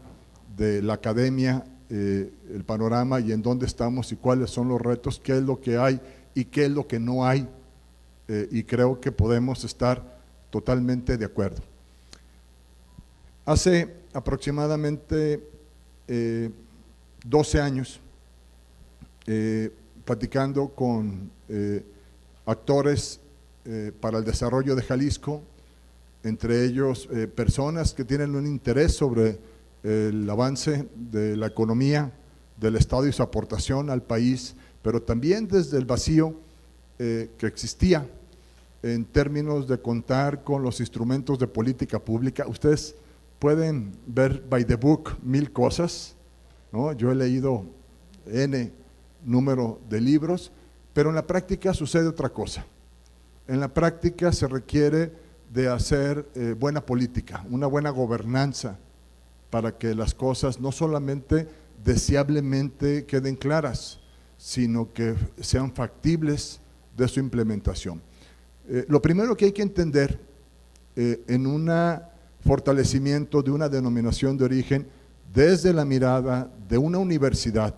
de la academia, el panorama y en dónde estamos y cuáles son los retos, qué es lo que hay y qué es lo que no hay, y creo que podemos estar totalmente de acuerdo. Hace aproximadamente 12 años, platicando con actores para el desarrollo de Jalisco, entre ellos personas que tienen un interés sobre el avance de la economía del Estado y su aportación al país, pero también desde el vacío que existía en términos de contar con los instrumentos de política pública. Ustedes pueden ver by the book 1000 cosas, ¿no? Yo he leído N número de libros, pero en la práctica sucede otra cosa. En la práctica se requiere de hacer buena política, una buena gobernanza, para que las cosas no solamente deseablemente queden claras, sino que sean factibles de su implementación. Lo primero que hay que entender en un fortalecimiento de una denominación de origen desde la mirada de una universidad,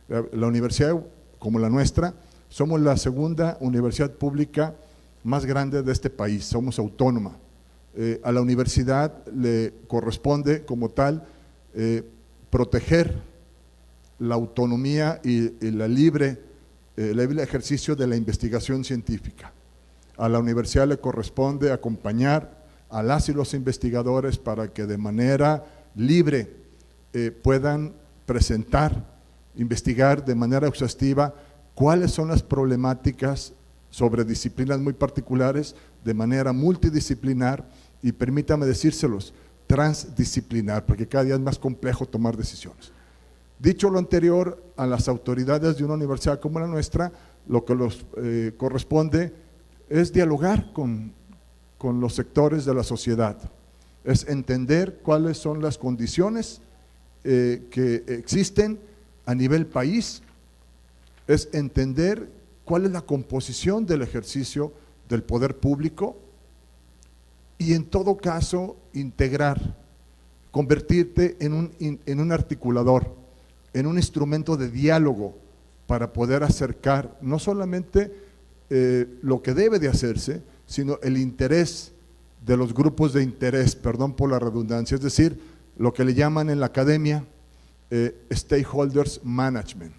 la universidad como la nuestra, somos la segunda universidad pública más grande de este país, somos autónoma. A la universidad le corresponde como tal proteger la autonomía y el libre ejercicio de la investigación científica. A la universidad le corresponde acompañar a las y los investigadores para que de manera libre puedan presentar, investigar de manera exhaustiva cuáles son las problemáticas sobre disciplinas muy particulares de manera multidisciplinar y, permítame decírselos, transdisciplinar, porque cada día es más complejo tomar decisiones. Dicho lo anterior, a las autoridades de una universidad como la nuestra, lo que nos corresponde es dialogar con los sectores de la sociedad, es entender cuáles son las condiciones que existen a nivel país, es entender cuál es la composición del ejercicio del poder público y en todo caso integrar convertirte en un articulador, en un instrumento de diálogo para poder acercar no solamente lo que debe de hacerse, sino el interés de los grupos de interés, perdón por la redundancia, es decir, lo que le llaman en la academia stakeholders management,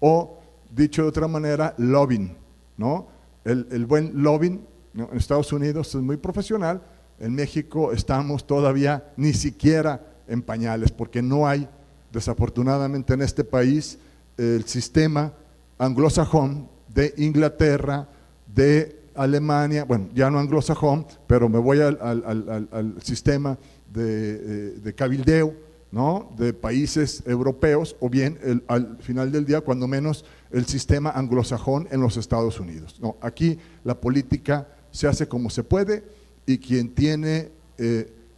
o dicho de otra manera, lobbying, ¿no? El buen lobbying, ¿no? En Estados Unidos es muy profesional, en México estamos todavía ni siquiera en pañales, porque no hay, desafortunadamente en este país, el sistema anglosajón de Inglaterra, de Alemania, bueno, ya no anglosajón, pero me voy al sistema de cabildeo, ¿no? De países europeos, o bien al final del día, cuando menos, el sistema anglosajón en los Estados Unidos. No, aquí la política se hace como se puede, y quien tiene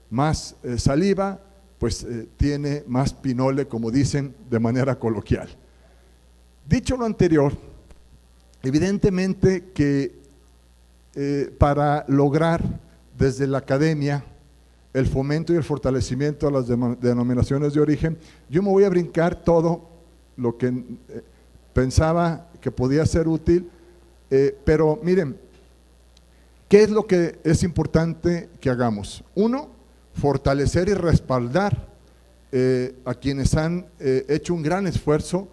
más saliva, pues tiene más pinole, como dicen de manera coloquial. Dicho lo anterior, evidentemente que para lograr desde la academia el fomento y el fortalecimiento de las denominaciones de origen, yo me voy a brincar todo lo que pensaba que podía ser útil, pero miren, ¿qué es lo que es importante que hagamos? Uno, fortalecer y respaldar a quienes han hecho un gran esfuerzo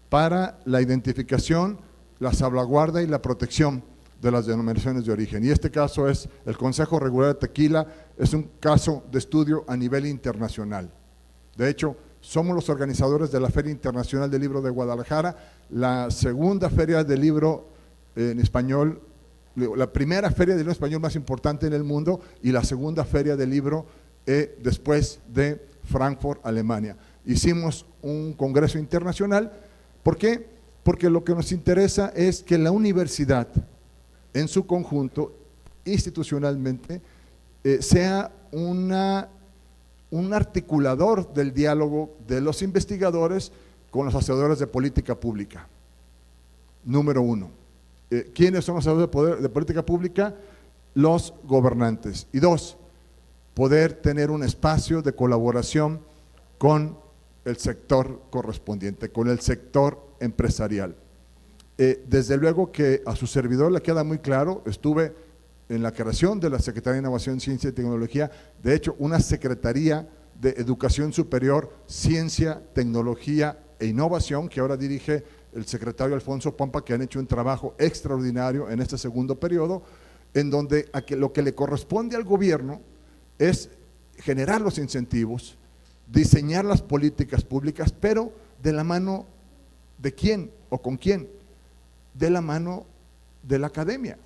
para la identificación, la salvaguarda y la protección de las denominaciones de origen. Y este caso es el Consejo Regular de Tequila, es un caso de estudio a nivel internacional. De hecho, somos los organizadores de la Feria Internacional del Libro de Guadalajara, la segunda feria del libro en español, la primera feria del libro español más importante en el mundo, y la segunda feria del libro después de Frankfurt, Alemania. Hicimos un congreso internacional. ¿Por qué? Porque lo que nos interesa es que la universidad en su conjunto, institucionalmente, sea un articulador del diálogo de los investigadores con los hacedores de política pública. Número uno. ¿Quiénes son los hacedores de política pública? Los gobernantes. Y dos, poder tener un espacio de colaboración con el sector correspondiente, con el sector empresarial. Desde luego que a su servidor le queda muy claro, estuve en la creación de la Secretaría de Innovación, Ciencia y Tecnología, de hecho una Secretaría de Educación Superior, Ciencia, Tecnología e Innovación, que ahora dirige el secretario Alfonso Pompa, que han hecho un trabajo extraordinario en este segundo periodo, en donde lo que le corresponde al gobierno es generar los incentivos, diseñar las políticas públicas, pero de la mano de quién o con quién, de la mano de la academia,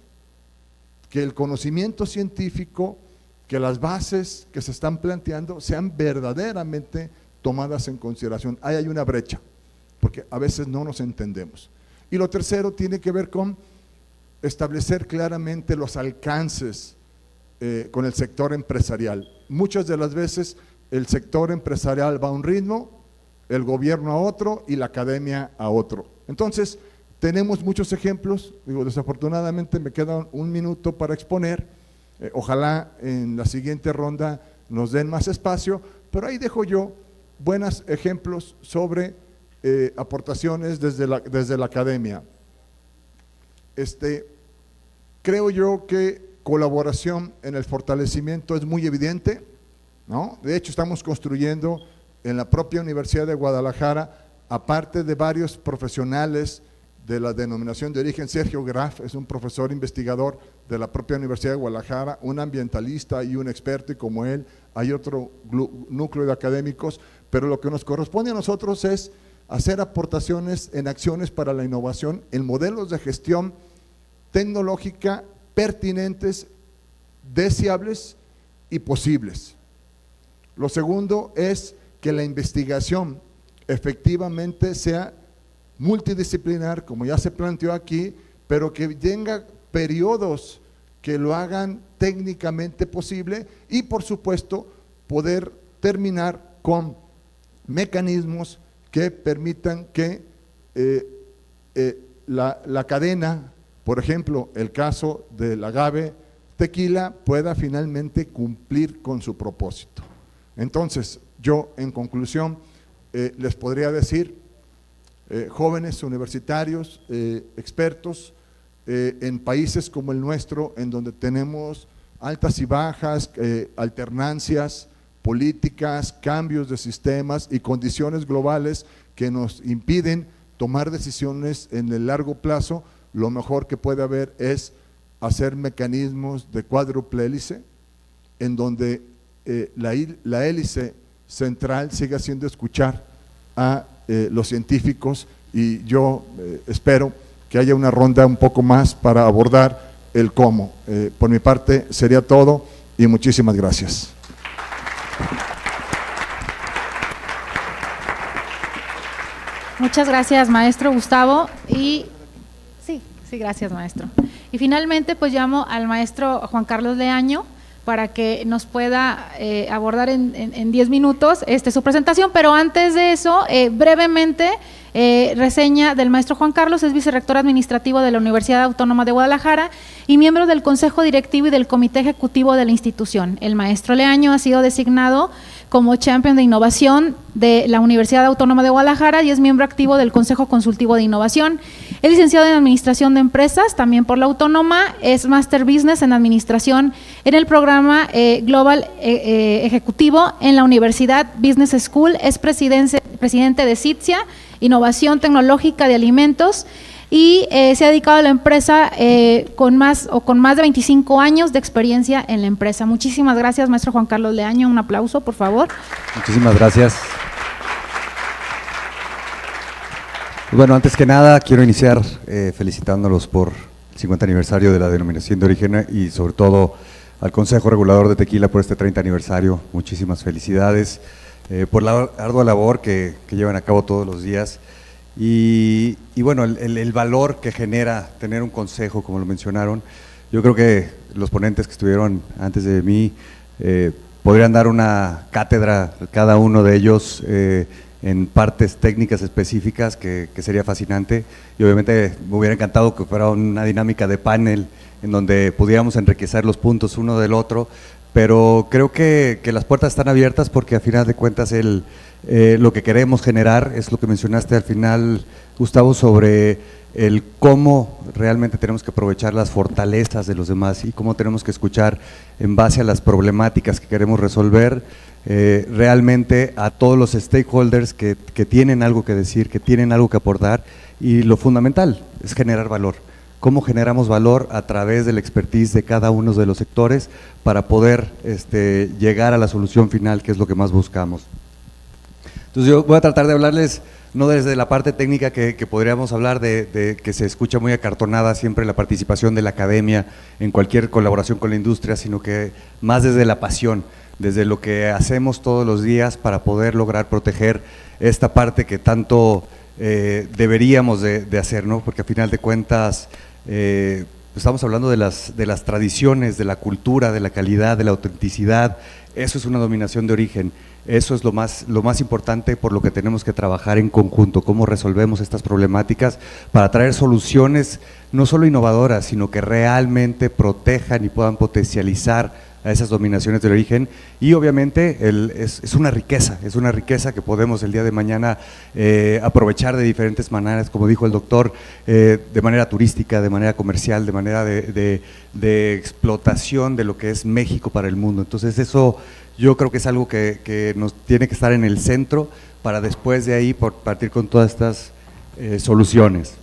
que el conocimiento científico, que las bases que se están planteando sean verdaderamente tomadas en consideración. Ahí hay una brecha, porque a veces no nos entendemos. Y lo tercero tiene que ver con establecer claramente los alcances con el sector empresarial. Muchas de las veces el sector empresarial va a un ritmo, el gobierno a otro y la academia a otro. Entonces, tenemos muchos ejemplos, digo, desafortunadamente me queda un minuto para exponer, ojalá en la siguiente ronda nos den más espacio, pero ahí dejo yo buenos ejemplos sobre aportaciones desde la academia. Creo yo que colaboración en el fortalecimiento es muy evidente, ¿no? De hecho, estamos construyendo en la propia Universidad de Guadalajara, aparte de varios profesionales de la denominación de origen, Sergio Graf es un profesor investigador de la propia Universidad de Guadalajara, un ambientalista y un experto, y como él hay otro núcleo de académicos, pero lo que nos corresponde a nosotros es hacer aportaciones en acciones para la innovación, en modelos de gestión tecnológica pertinentes, deseables y posibles. Lo segundo es que la investigación efectivamente sea multidisciplinar, como ya se planteó aquí, pero que tenga periodos que lo hagan técnicamente posible, y por supuesto poder terminar con mecanismos que permitan que la cadena, por ejemplo, el caso del agave tequila, pueda finalmente cumplir con su propósito. Entonces, Yo, en conclusión, les podría decir, jóvenes universitarios, expertos, en países como el nuestro, en donde tenemos altas y bajas, alternancias políticas, cambios de sistemas y condiciones globales que nos impiden tomar decisiones en el largo plazo, lo mejor que puede haber es hacer mecanismos de cuádruple hélice, en donde la hélice central siga haciendo escuchar a los científicos, y yo espero que haya una ronda un poco más para abordar el cómo. Por mi parte sería todo y muchísimas gracias. Muchas gracias, maestro Gustavo. Y sí, gracias, maestro. Y finalmente, pues llamo al maestro Juan Carlos Leaño para que nos pueda abordar en 10 minutos su presentación, pero antes de eso, brevemente, reseña del maestro Juan Carlos. Es vicerrector administrativo de la Universidad Autónoma de Guadalajara y miembro del Consejo Directivo y del Comité Ejecutivo de la institución. El maestro Leaño ha sido designado como Champion de Innovación de la Universidad Autónoma de Guadalajara y es miembro activo del Consejo Consultivo de Innovación. Es licenciado en Administración de Empresas, también por la Autónoma, es Master Business en Administración en el programa Global Ejecutivo en la Universidad Business School, es presidente de CITSIA, Innovación Tecnológica de Alimentos, y se ha dedicado a la empresa con más de 25 años de experiencia en la empresa. Muchísimas gracias, maestro Juan Carlos Leaño. Un aplauso, por favor. Muchísimas gracias. Bueno, antes que nada quiero iniciar felicitándolos por el 50 aniversario de la denominación de origen y sobre todo al Consejo Regulador de Tequila por este 30 aniversario. Muchísimas felicidades por la ardua labor que llevan a cabo todos los días. Y bueno, el valor que genera tener un consejo, como lo mencionaron, yo creo que los ponentes que estuvieron antes de mí podrían dar una cátedra, cada uno de ellos, en partes técnicas específicas que sería fascinante, y obviamente me hubiera encantado que fuera una dinámica de panel en donde pudiéramos enriquecer los puntos uno del otro, pero creo que las puertas están abiertas porque a final de cuentas lo que queremos generar es lo que mencionaste al final, Gustavo, sobre el cómo realmente tenemos que aprovechar las fortalezas de los demás y cómo tenemos que escuchar en base a las problemáticas que queremos resolver, realmente a todos los stakeholders que tienen algo que decir, que tienen algo que aportar, y lo fundamental es generar valor. Cómo generamos valor a través del expertise de cada uno de los sectores para poder llegar a la solución final, que es lo que más buscamos. Entonces yo voy a tratar de hablarles no desde la parte técnica que podríamos hablar de que se escucha muy acartonada siempre la participación de la academia en cualquier colaboración con la industria, sino que más desde la pasión, desde lo que hacemos todos los días para poder lograr proteger esta parte que tanto deberíamos de hacer, ¿no? Porque a final de cuentas estamos hablando de las tradiciones, de la cultura, de la calidad, de la autenticidad. Eso es una dominación de origen. Eso es lo más importante, por lo que tenemos que trabajar en conjunto, cómo resolvemos estas problemáticas para traer soluciones no solo innovadoras, sino que realmente protejan y puedan potencializar a esas dominaciones del origen. Y obviamente es una riqueza que podemos el día de mañana aprovechar de diferentes maneras, como dijo el doctor, de manera turística, de manera comercial, de manera de explotación de lo que es México para el mundo. Entonces eso yo creo que es algo que nos tiene que estar en el centro para después de ahí partir con todas estas soluciones.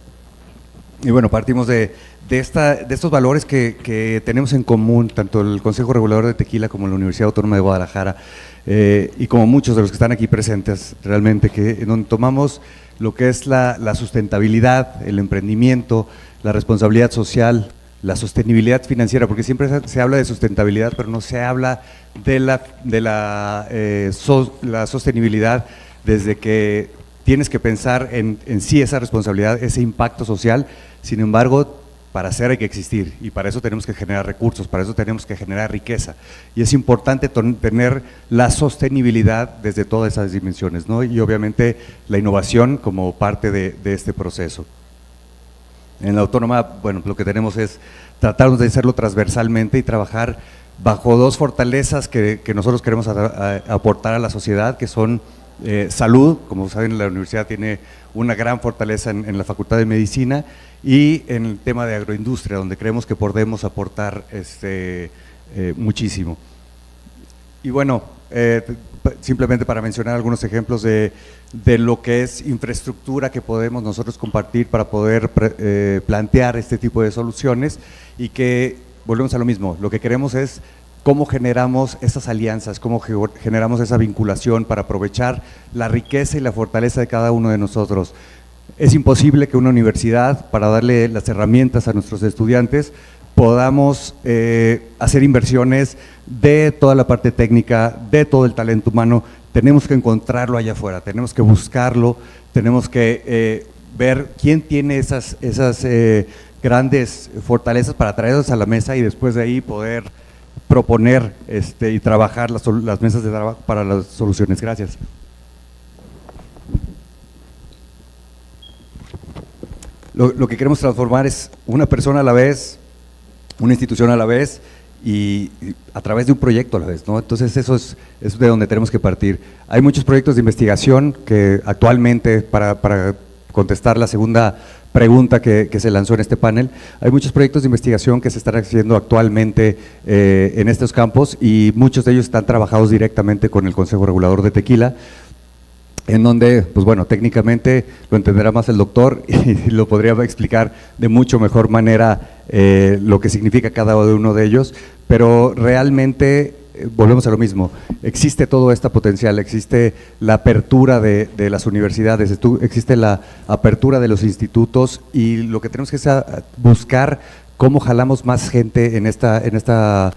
Y bueno, partimos de estos valores que tenemos en común, tanto el Consejo Regulador de Tequila como la Universidad Autónoma de Guadalajara, y como muchos de los que están aquí presentes, realmente, en donde tomamos lo que es la sustentabilidad, el emprendimiento, la responsabilidad social, la sostenibilidad financiera, porque siempre se habla de sustentabilidad, pero no se habla de la sostenibilidad desde que tienes que pensar en sí esa responsabilidad, ese impacto social. Sin embargo, para hacer hay que existir, y para eso tenemos que generar recursos, para eso tenemos que generar riqueza, y es importante tener la sostenibilidad desde todas esas dimensiones, ¿no? Y obviamente la innovación como parte de este proceso. En la Autónoma, bueno, lo que tenemos es tratar de hacerlo transversalmente y trabajar bajo dos fortalezas que nosotros queremos aportar a la sociedad, que son salud. Como saben, la universidad tiene una gran fortaleza en la Facultad de Medicina, y en el tema de agroindustria, donde creemos que podemos aportar muchísimo. Y bueno, simplemente para mencionar algunos ejemplos de lo que es infraestructura que podemos nosotros compartir para poder plantear este tipo de soluciones, y que volvemos a lo mismo, lo que queremos es cómo generamos esas alianzas, cómo generamos esa vinculación para aprovechar la riqueza y la fortaleza de cada uno de nosotros. Es imposible que una universidad, para darle las herramientas a nuestros estudiantes, podamos hacer inversiones de toda la parte técnica, de todo el talento humano. Tenemos que encontrarlo allá afuera, tenemos que buscarlo, tenemos que ver quién tiene esas grandes fortalezas para traerlas a la mesa, y después de ahí poder proponer y trabajar las mesas de trabajo para las soluciones. Gracias. Lo que queremos transformar es una persona a la vez, una institución a la vez, y a través de un proyecto a la vez, ¿no? Entonces eso es de donde tenemos que partir. Hay muchos proyectos de investigación que actualmente, para contestar la segunda pregunta que se lanzó en este panel, hay muchos proyectos de investigación que se están haciendo actualmente en estos campos, y muchos de ellos están trabajados directamente con el Consejo Regulador de Tequila, en donde, pues bueno, técnicamente lo entenderá más el doctor y lo podría explicar de mucho mejor manera lo que significa cada uno de ellos, pero realmente volvemos a lo mismo, existe todo este potencial, existe la apertura de las universidades, existe la apertura de los institutos, y lo que tenemos que es buscar cómo jalamos más gente en esta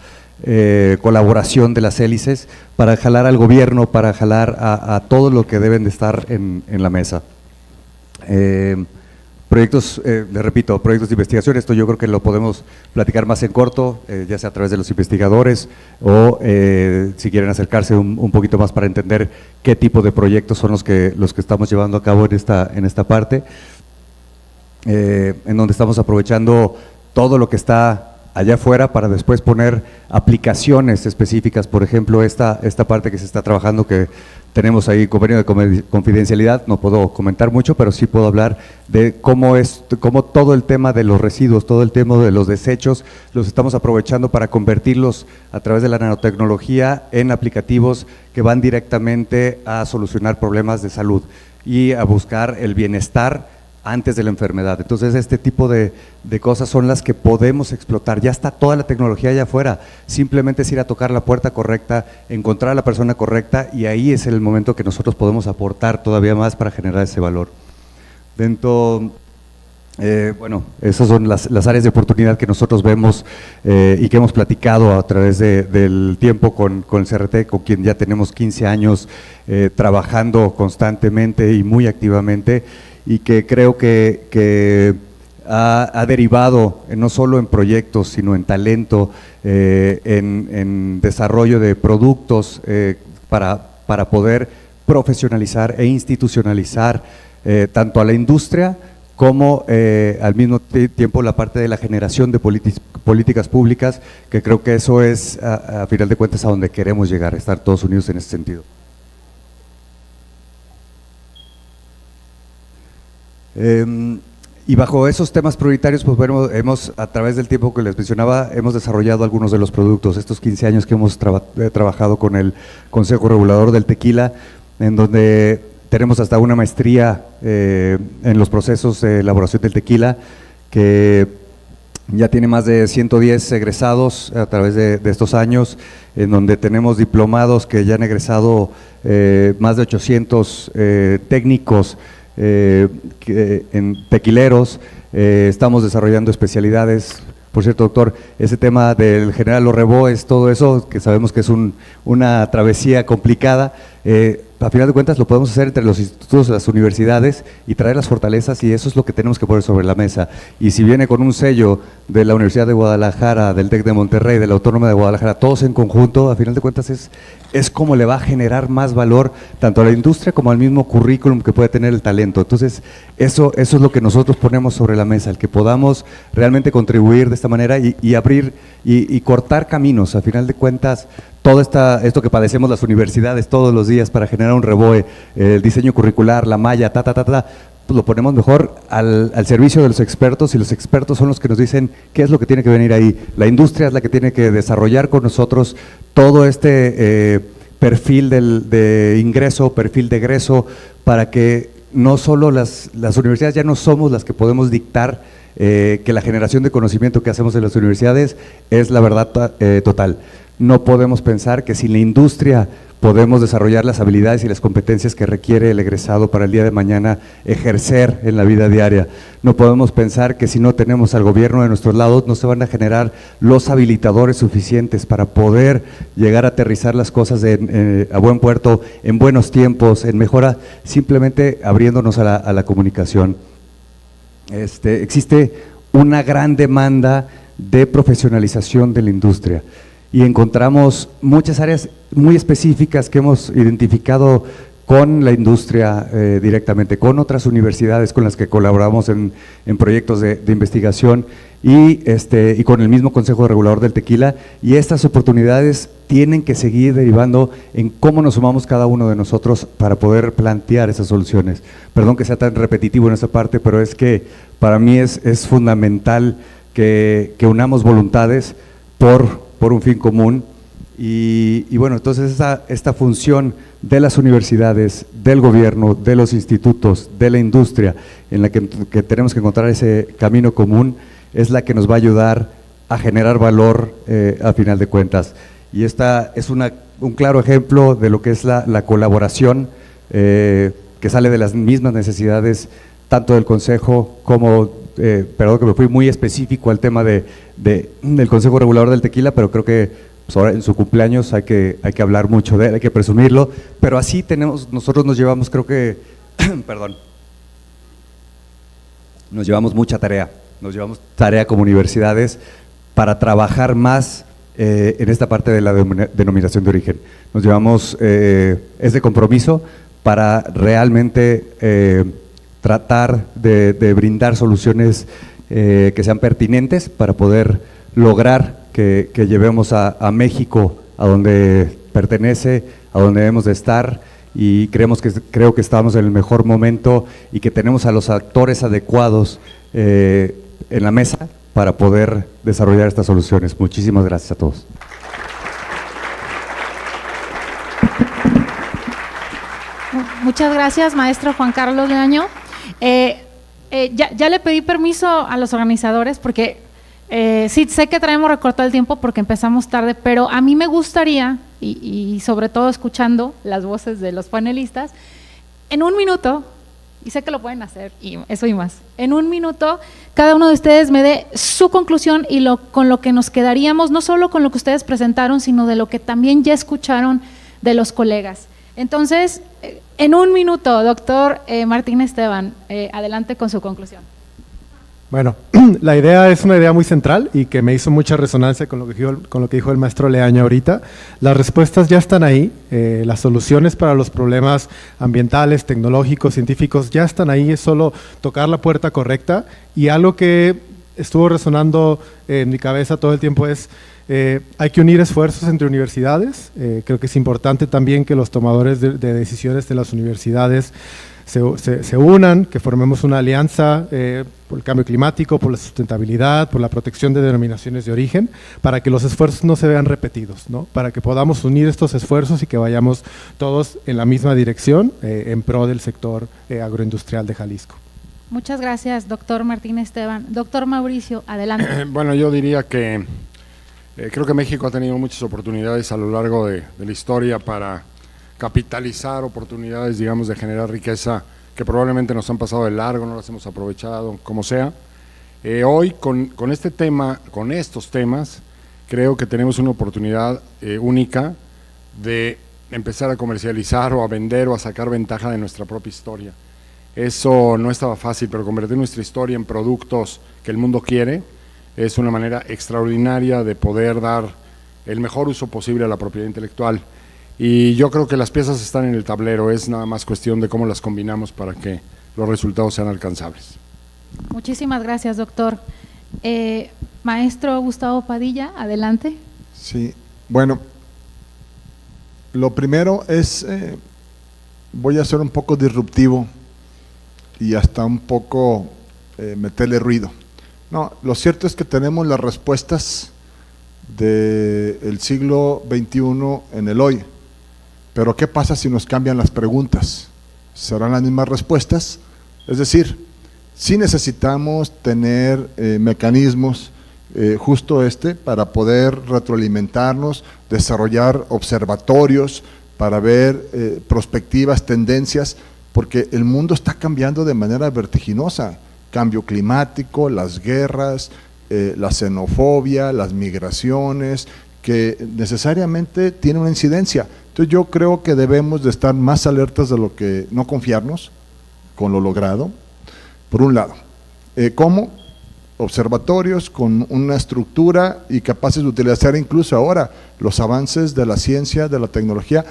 colaboración de las hélices, para jalar al gobierno, para jalar a todo lo que deben de estar en la mesa. Proyectos, les repito, proyectos de investigación, esto yo creo que lo podemos platicar más en corto, ya sea a través de los investigadores, o si quieren acercarse un poquito más para entender qué tipo de proyectos son los que estamos llevando a cabo en esta parte, en donde estamos aprovechando todo lo que está allá afuera para después poner aplicaciones específicas. Por ejemplo, esta parte que se está trabajando, que tenemos ahí convenio de confidencialidad, no puedo comentar mucho, pero sí puedo hablar de cómo todo el tema de los residuos, todo el tema de los desechos, los estamos aprovechando para convertirlos a través de la nanotecnología en aplicativos que van directamente a solucionar problemas de salud y a buscar el bienestar antes de la enfermedad. Entonces, este tipo de cosas son las que podemos explotar. Ya está toda la tecnología allá afuera, simplemente es ir a tocar la puerta correcta, encontrar a la persona correcta, y ahí es el momento que nosotros podemos aportar todavía más para generar ese valor. Bueno, esas son las áreas de oportunidad que nosotros vemos y que hemos platicado a través del tiempo con el CRT, con quien ya tenemos 15 años trabajando constantemente y muy activamente, y que creo que ha derivado no solo en proyectos, sino en talento, en desarrollo de productos para poder profesionalizar e institucionalizar tanto a la industria como al mismo tiempo la parte de la generación de políticas públicas, que creo que eso es a final de cuentas a donde queremos llegar, estar todos unidos en ese sentido. Y bajo esos temas prioritarios, pues bueno, a través del tiempo que les mencionaba, hemos desarrollado algunos de los productos, estos 15 años que hemos trabajado con el Consejo Regulador del Tequila, en donde tenemos hasta una maestría en los procesos de elaboración del tequila, que ya tiene más de 110 egresados a través de estos años, en donde tenemos diplomados que ya han egresado más de 800 técnicos en tequileros. Estamos desarrollando especialidades. Por cierto, doctor, ese tema del General Orrebo es todo eso, que sabemos que es una travesía complicada. A final de cuentas lo podemos hacer entre los institutos, las universidades, y traer las fortalezas, y eso es lo que tenemos que poner sobre la mesa. Y si viene con un sello de la Universidad de Guadalajara, del TEC de Monterrey, de la Autónoma de Guadalajara, todos en conjunto, a final de cuentas es es como le va a generar más valor tanto a la industria como al mismo currículum que puede tener el talento. Entonces, eso es lo que nosotros ponemos sobre la mesa, el que podamos realmente contribuir de esta manera y abrir y cortar caminos. A final de cuentas, todo esto que padecemos las universidades todos los días para generar un REBOE, el diseño curricular, la malla, pues lo ponemos mejor al servicio de los expertos, y los expertos son los que nos dicen qué es lo que tiene que venir ahí. La industria es la que tiene que desarrollar con nosotros todo este perfil de ingreso, perfil de egreso, para que no solo las universidades ya no somos las que podemos dictar que la generación de conocimiento que hacemos en las universidades es la verdad total. No podemos pensar que sin la industria podemos desarrollar las habilidades y las competencias que requiere el egresado para el día de mañana ejercer en la vida diaria. No podemos pensar que si no tenemos al gobierno de nuestros lados no se van a generar los habilitadores suficientes para poder llegar a aterrizar las cosas a buen puerto, en buenos tiempos, en mejora, simplemente abriéndonos a la comunicación. Existe una gran demanda de profesionalización de la industria, y encontramos muchas áreas muy específicas que hemos identificado con la industria directamente, con otras universidades con las que colaboramos en proyectos de investigación y con el mismo Consejo Regulador del Tequila, y estas oportunidades tienen que seguir derivando en cómo nos sumamos cada uno de nosotros para poder plantear esas soluciones. Perdón que sea tan repetitivo en esta parte, pero es que para mí es fundamental que unamos voluntades por un fin común, y bueno, entonces esta función de las universidades, del gobierno, de los institutos, de la industria, en la que tenemos que encontrar ese camino común, es la que nos va a ayudar a generar valor a final de cuentas. Y esta es un claro ejemplo de lo que es la colaboración que sale de las mismas necesidades, tanto del Consejo como perdón que me fui muy específico al tema del Consejo Regulador del Tequila, pero creo que pues ahora en su cumpleaños hay que hablar mucho de él, hay que presumirlo, pero así nosotros nos llevamos, creo que, perdón, nos llevamos mucha tarea, como universidades para trabajar más en esta parte de la denominación de origen. Nos llevamos ese compromiso para realmente tratar de brindar soluciones que sean pertinentes para poder lograr que llevemos a México a donde pertenece, a donde debemos de estar, y creo que estamos en el mejor momento y que tenemos a los actores adecuados en la mesa para poder desarrollar estas soluciones. Muchísimas gracias a todos. Muchas gracias, maestro Juan Carlos Leaño. Ya le pedí permiso a los organizadores porque sí, sé que traemos recortado el tiempo porque empezamos tarde, pero a mí me gustaría, y sobre todo escuchando las voces de los panelistas, en un minuto, y sé que lo pueden hacer, y eso y más, en un minuto cada uno de ustedes me dé su conclusión y con lo que nos quedaríamos, no solo con lo que ustedes presentaron, sino de lo que también ya escucharon de los colegas. Entonces, en un minuto, doctor Martín Esteban, adelante con su conclusión. Bueno, la idea es una idea muy central y que me hizo mucha resonancia con lo que dijo el maestro Leaño ahorita. Las respuestas ya están ahí, las soluciones para los problemas ambientales, tecnológicos, científicos ya están ahí, es solo tocar la puerta correcta. Y algo que estuvo resonando en mi cabeza todo el tiempo es hay que unir esfuerzos entre universidades. Creo que es importante también que los tomadores de decisiones de las universidades se unan, que formemos una alianza por el cambio climático, por la sustentabilidad, por la protección de denominaciones de origen, para que los esfuerzos no se vean repetidos, ¿no? Para que podamos unir estos esfuerzos y que vayamos todos en la misma dirección en pro del sector agroindustrial de Jalisco. Muchas gracias, doctor Martín Esteban. Doctor Mauricio, adelante. Bueno, yo diría que creo que México ha tenido muchas oportunidades a lo largo de la historia para capitalizar oportunidades, digamos, de generar riqueza que probablemente nos han pasado de largo, no las hemos aprovechado, como sea. Hoy, con este tema, con estos temas, creo que tenemos una oportunidad única de empezar a comercializar o a vender o a sacar ventaja de nuestra propia historia. Eso no estaba fácil, pero convertir nuestra historia en productos que el mundo quiere es una manera extraordinaria de poder dar el mejor uso posible a la propiedad intelectual. Y yo creo que las piezas están en el tablero, es nada más cuestión de cómo las combinamos para que los resultados sean alcanzables. Muchísimas gracias, doctor. Maestro Gustavo Padilla, adelante. Sí, bueno, lo primero es, voy a ser un poco disruptivo y hasta un poco meterle ruido. No, lo cierto es que tenemos las respuestas del siglo XXI en el hoy, pero ¿qué pasa si nos cambian las preguntas? ¿Serán las mismas respuestas? Es decir, sí necesitamos tener mecanismos justo para poder retroalimentarnos, desarrollar observatorios para ver perspectivas, tendencias, porque el mundo está cambiando de manera vertiginosa. Cambio climático, las guerras, la xenofobia, las migraciones, que necesariamente tienen una incidencia. Entonces yo creo que debemos de estar más alertas de lo que, no confiarnos con lo logrado, por un lado. ¿Cómo? Observatorios con una estructura y capaces de utilizar incluso ahora los avances de la ciencia, de la tecnología,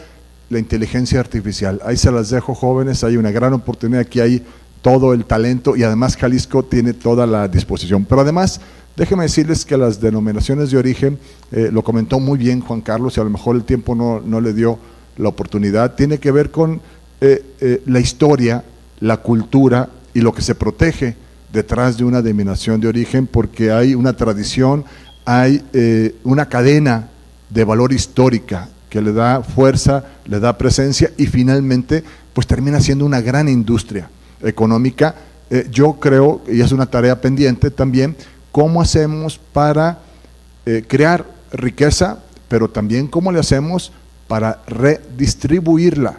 la inteligencia artificial. Ahí se las dejo, jóvenes, hay una gran oportunidad, aquí hay todo el talento y además Jalisco tiene toda la disposición. Pero además, déjenme decirles que las denominaciones de origen, lo comentó muy bien Juan Carlos y a lo mejor el tiempo no le dio la oportunidad, tiene que ver con la historia, la cultura y lo que se protege detrás de una denominación de origen, porque hay una tradición, hay una cadena de valor histórica que le da fuerza, le da presencia y finalmente pues termina siendo una gran industria económica. Yo creo, y es una tarea pendiente también, cómo hacemos para crear riqueza, pero también cómo le hacemos para redistribuirla,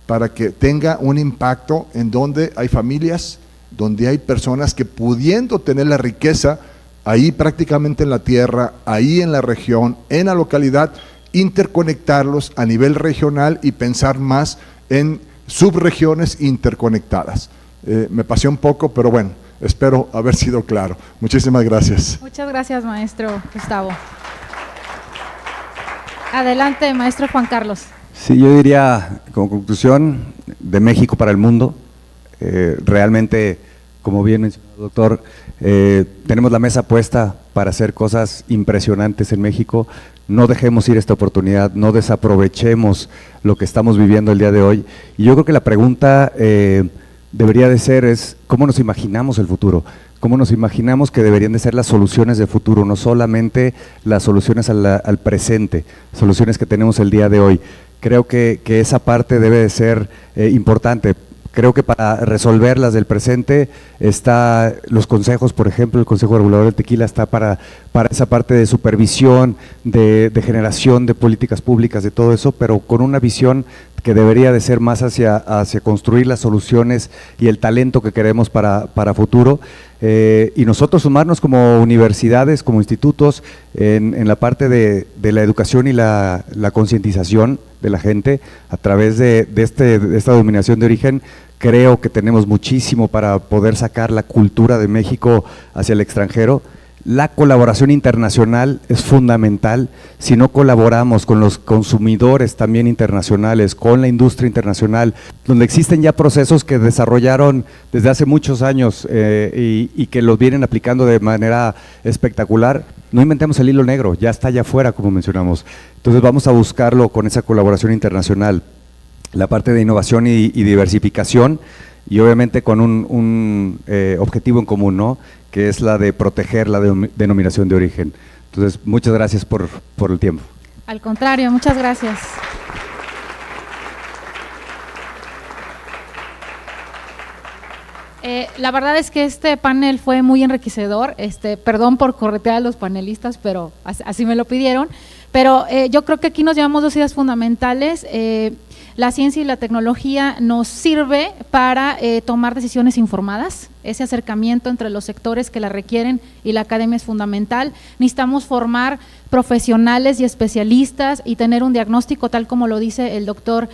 para que tenga un impacto en donde hay familias, donde hay personas que pudiendo tener la riqueza ahí prácticamente en la tierra, ahí en la región, en la localidad, interconectarlos a nivel regional y pensar más en subregiones interconectadas. Me pasé un poco, pero bueno, espero haber sido claro. Muchísimas gracias. Muchas gracias, maestro Gustavo. Adelante, maestro Juan Carlos. Sí, yo diría, como conclusión, de México para el mundo, realmente, como bien mencionó el doctor, tenemos la mesa puesta para hacer cosas impresionantes en México. No dejemos ir esta oportunidad, no desaprovechemos lo que estamos viviendo el día de hoy. Y yo creo que la pregunta debería de ser es, ¿cómo nos imaginamos el futuro? ¿Cómo nos imaginamos que deberían de ser las soluciones de futuro? No solamente las soluciones al presente, soluciones que tenemos el día de hoy. Creo que esa parte debe de ser importante. Creo que para resolver las del presente está los consejos, por ejemplo, el Consejo Regulador del Tequila está para esa parte de supervisión, de generación de políticas públicas, de todo eso, pero con una visión que debería de ser más hacia construir las soluciones y el talento que queremos para futuro. Y nosotros sumarnos como universidades, como institutos, en la parte de la educación y la concientización de la gente a través de esta denominación de origen. Creo que tenemos muchísimo para poder sacar la cultura de México hacia el extranjero. La colaboración internacional es fundamental. Si no colaboramos con los consumidores también internacionales, con la industria internacional, donde existen ya procesos que desarrollaron desde hace muchos años y que los vienen aplicando de manera espectacular, no inventemos el hilo negro, ya está allá afuera, como mencionamos. Entonces vamos a buscarlo con esa colaboración internacional. La parte de innovación y diversificación, y obviamente con un objetivo en común, ¿no?, que es la de proteger la denominación de origen. Entonces, muchas gracias por el tiempo. Al contrario, muchas gracias. La verdad es que este panel fue muy enriquecedor. Perdón por corretear a los panelistas, pero así me lo pidieron. Pero yo creo que aquí nos llevamos dos ideas fundamentales. La ciencia y la tecnología nos sirve para tomar decisiones informadas. Ese acercamiento entre los sectores que la requieren y la academia es fundamental. Necesitamos formar profesionales y especialistas y tener un diagnóstico tal como lo dice el doctor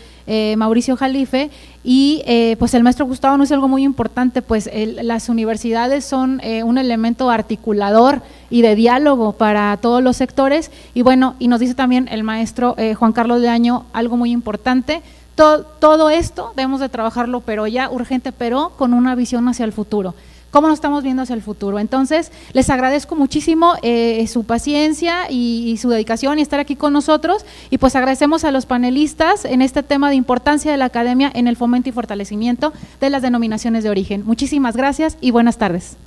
Mauricio Jalife. Y pues el maestro Gustavo nos dice algo muy importante, pues las universidades son un elemento articulador y de diálogo para todos los sectores. Y bueno, y nos dice también el maestro Juan Carlos Leaño algo muy importante: todo esto debemos de trabajarlo, pero ya urgente, pero con una visión hacia el futuro. ¿Cómo nos estamos viendo hacia el futuro? Entonces, les agradezco muchísimo su paciencia y su dedicación y estar aquí con nosotros, y pues agradecemos a los panelistas en este tema de importancia de la academia en el fomento y fortalecimiento de las denominaciones de origen. Muchísimas gracias y buenas tardes.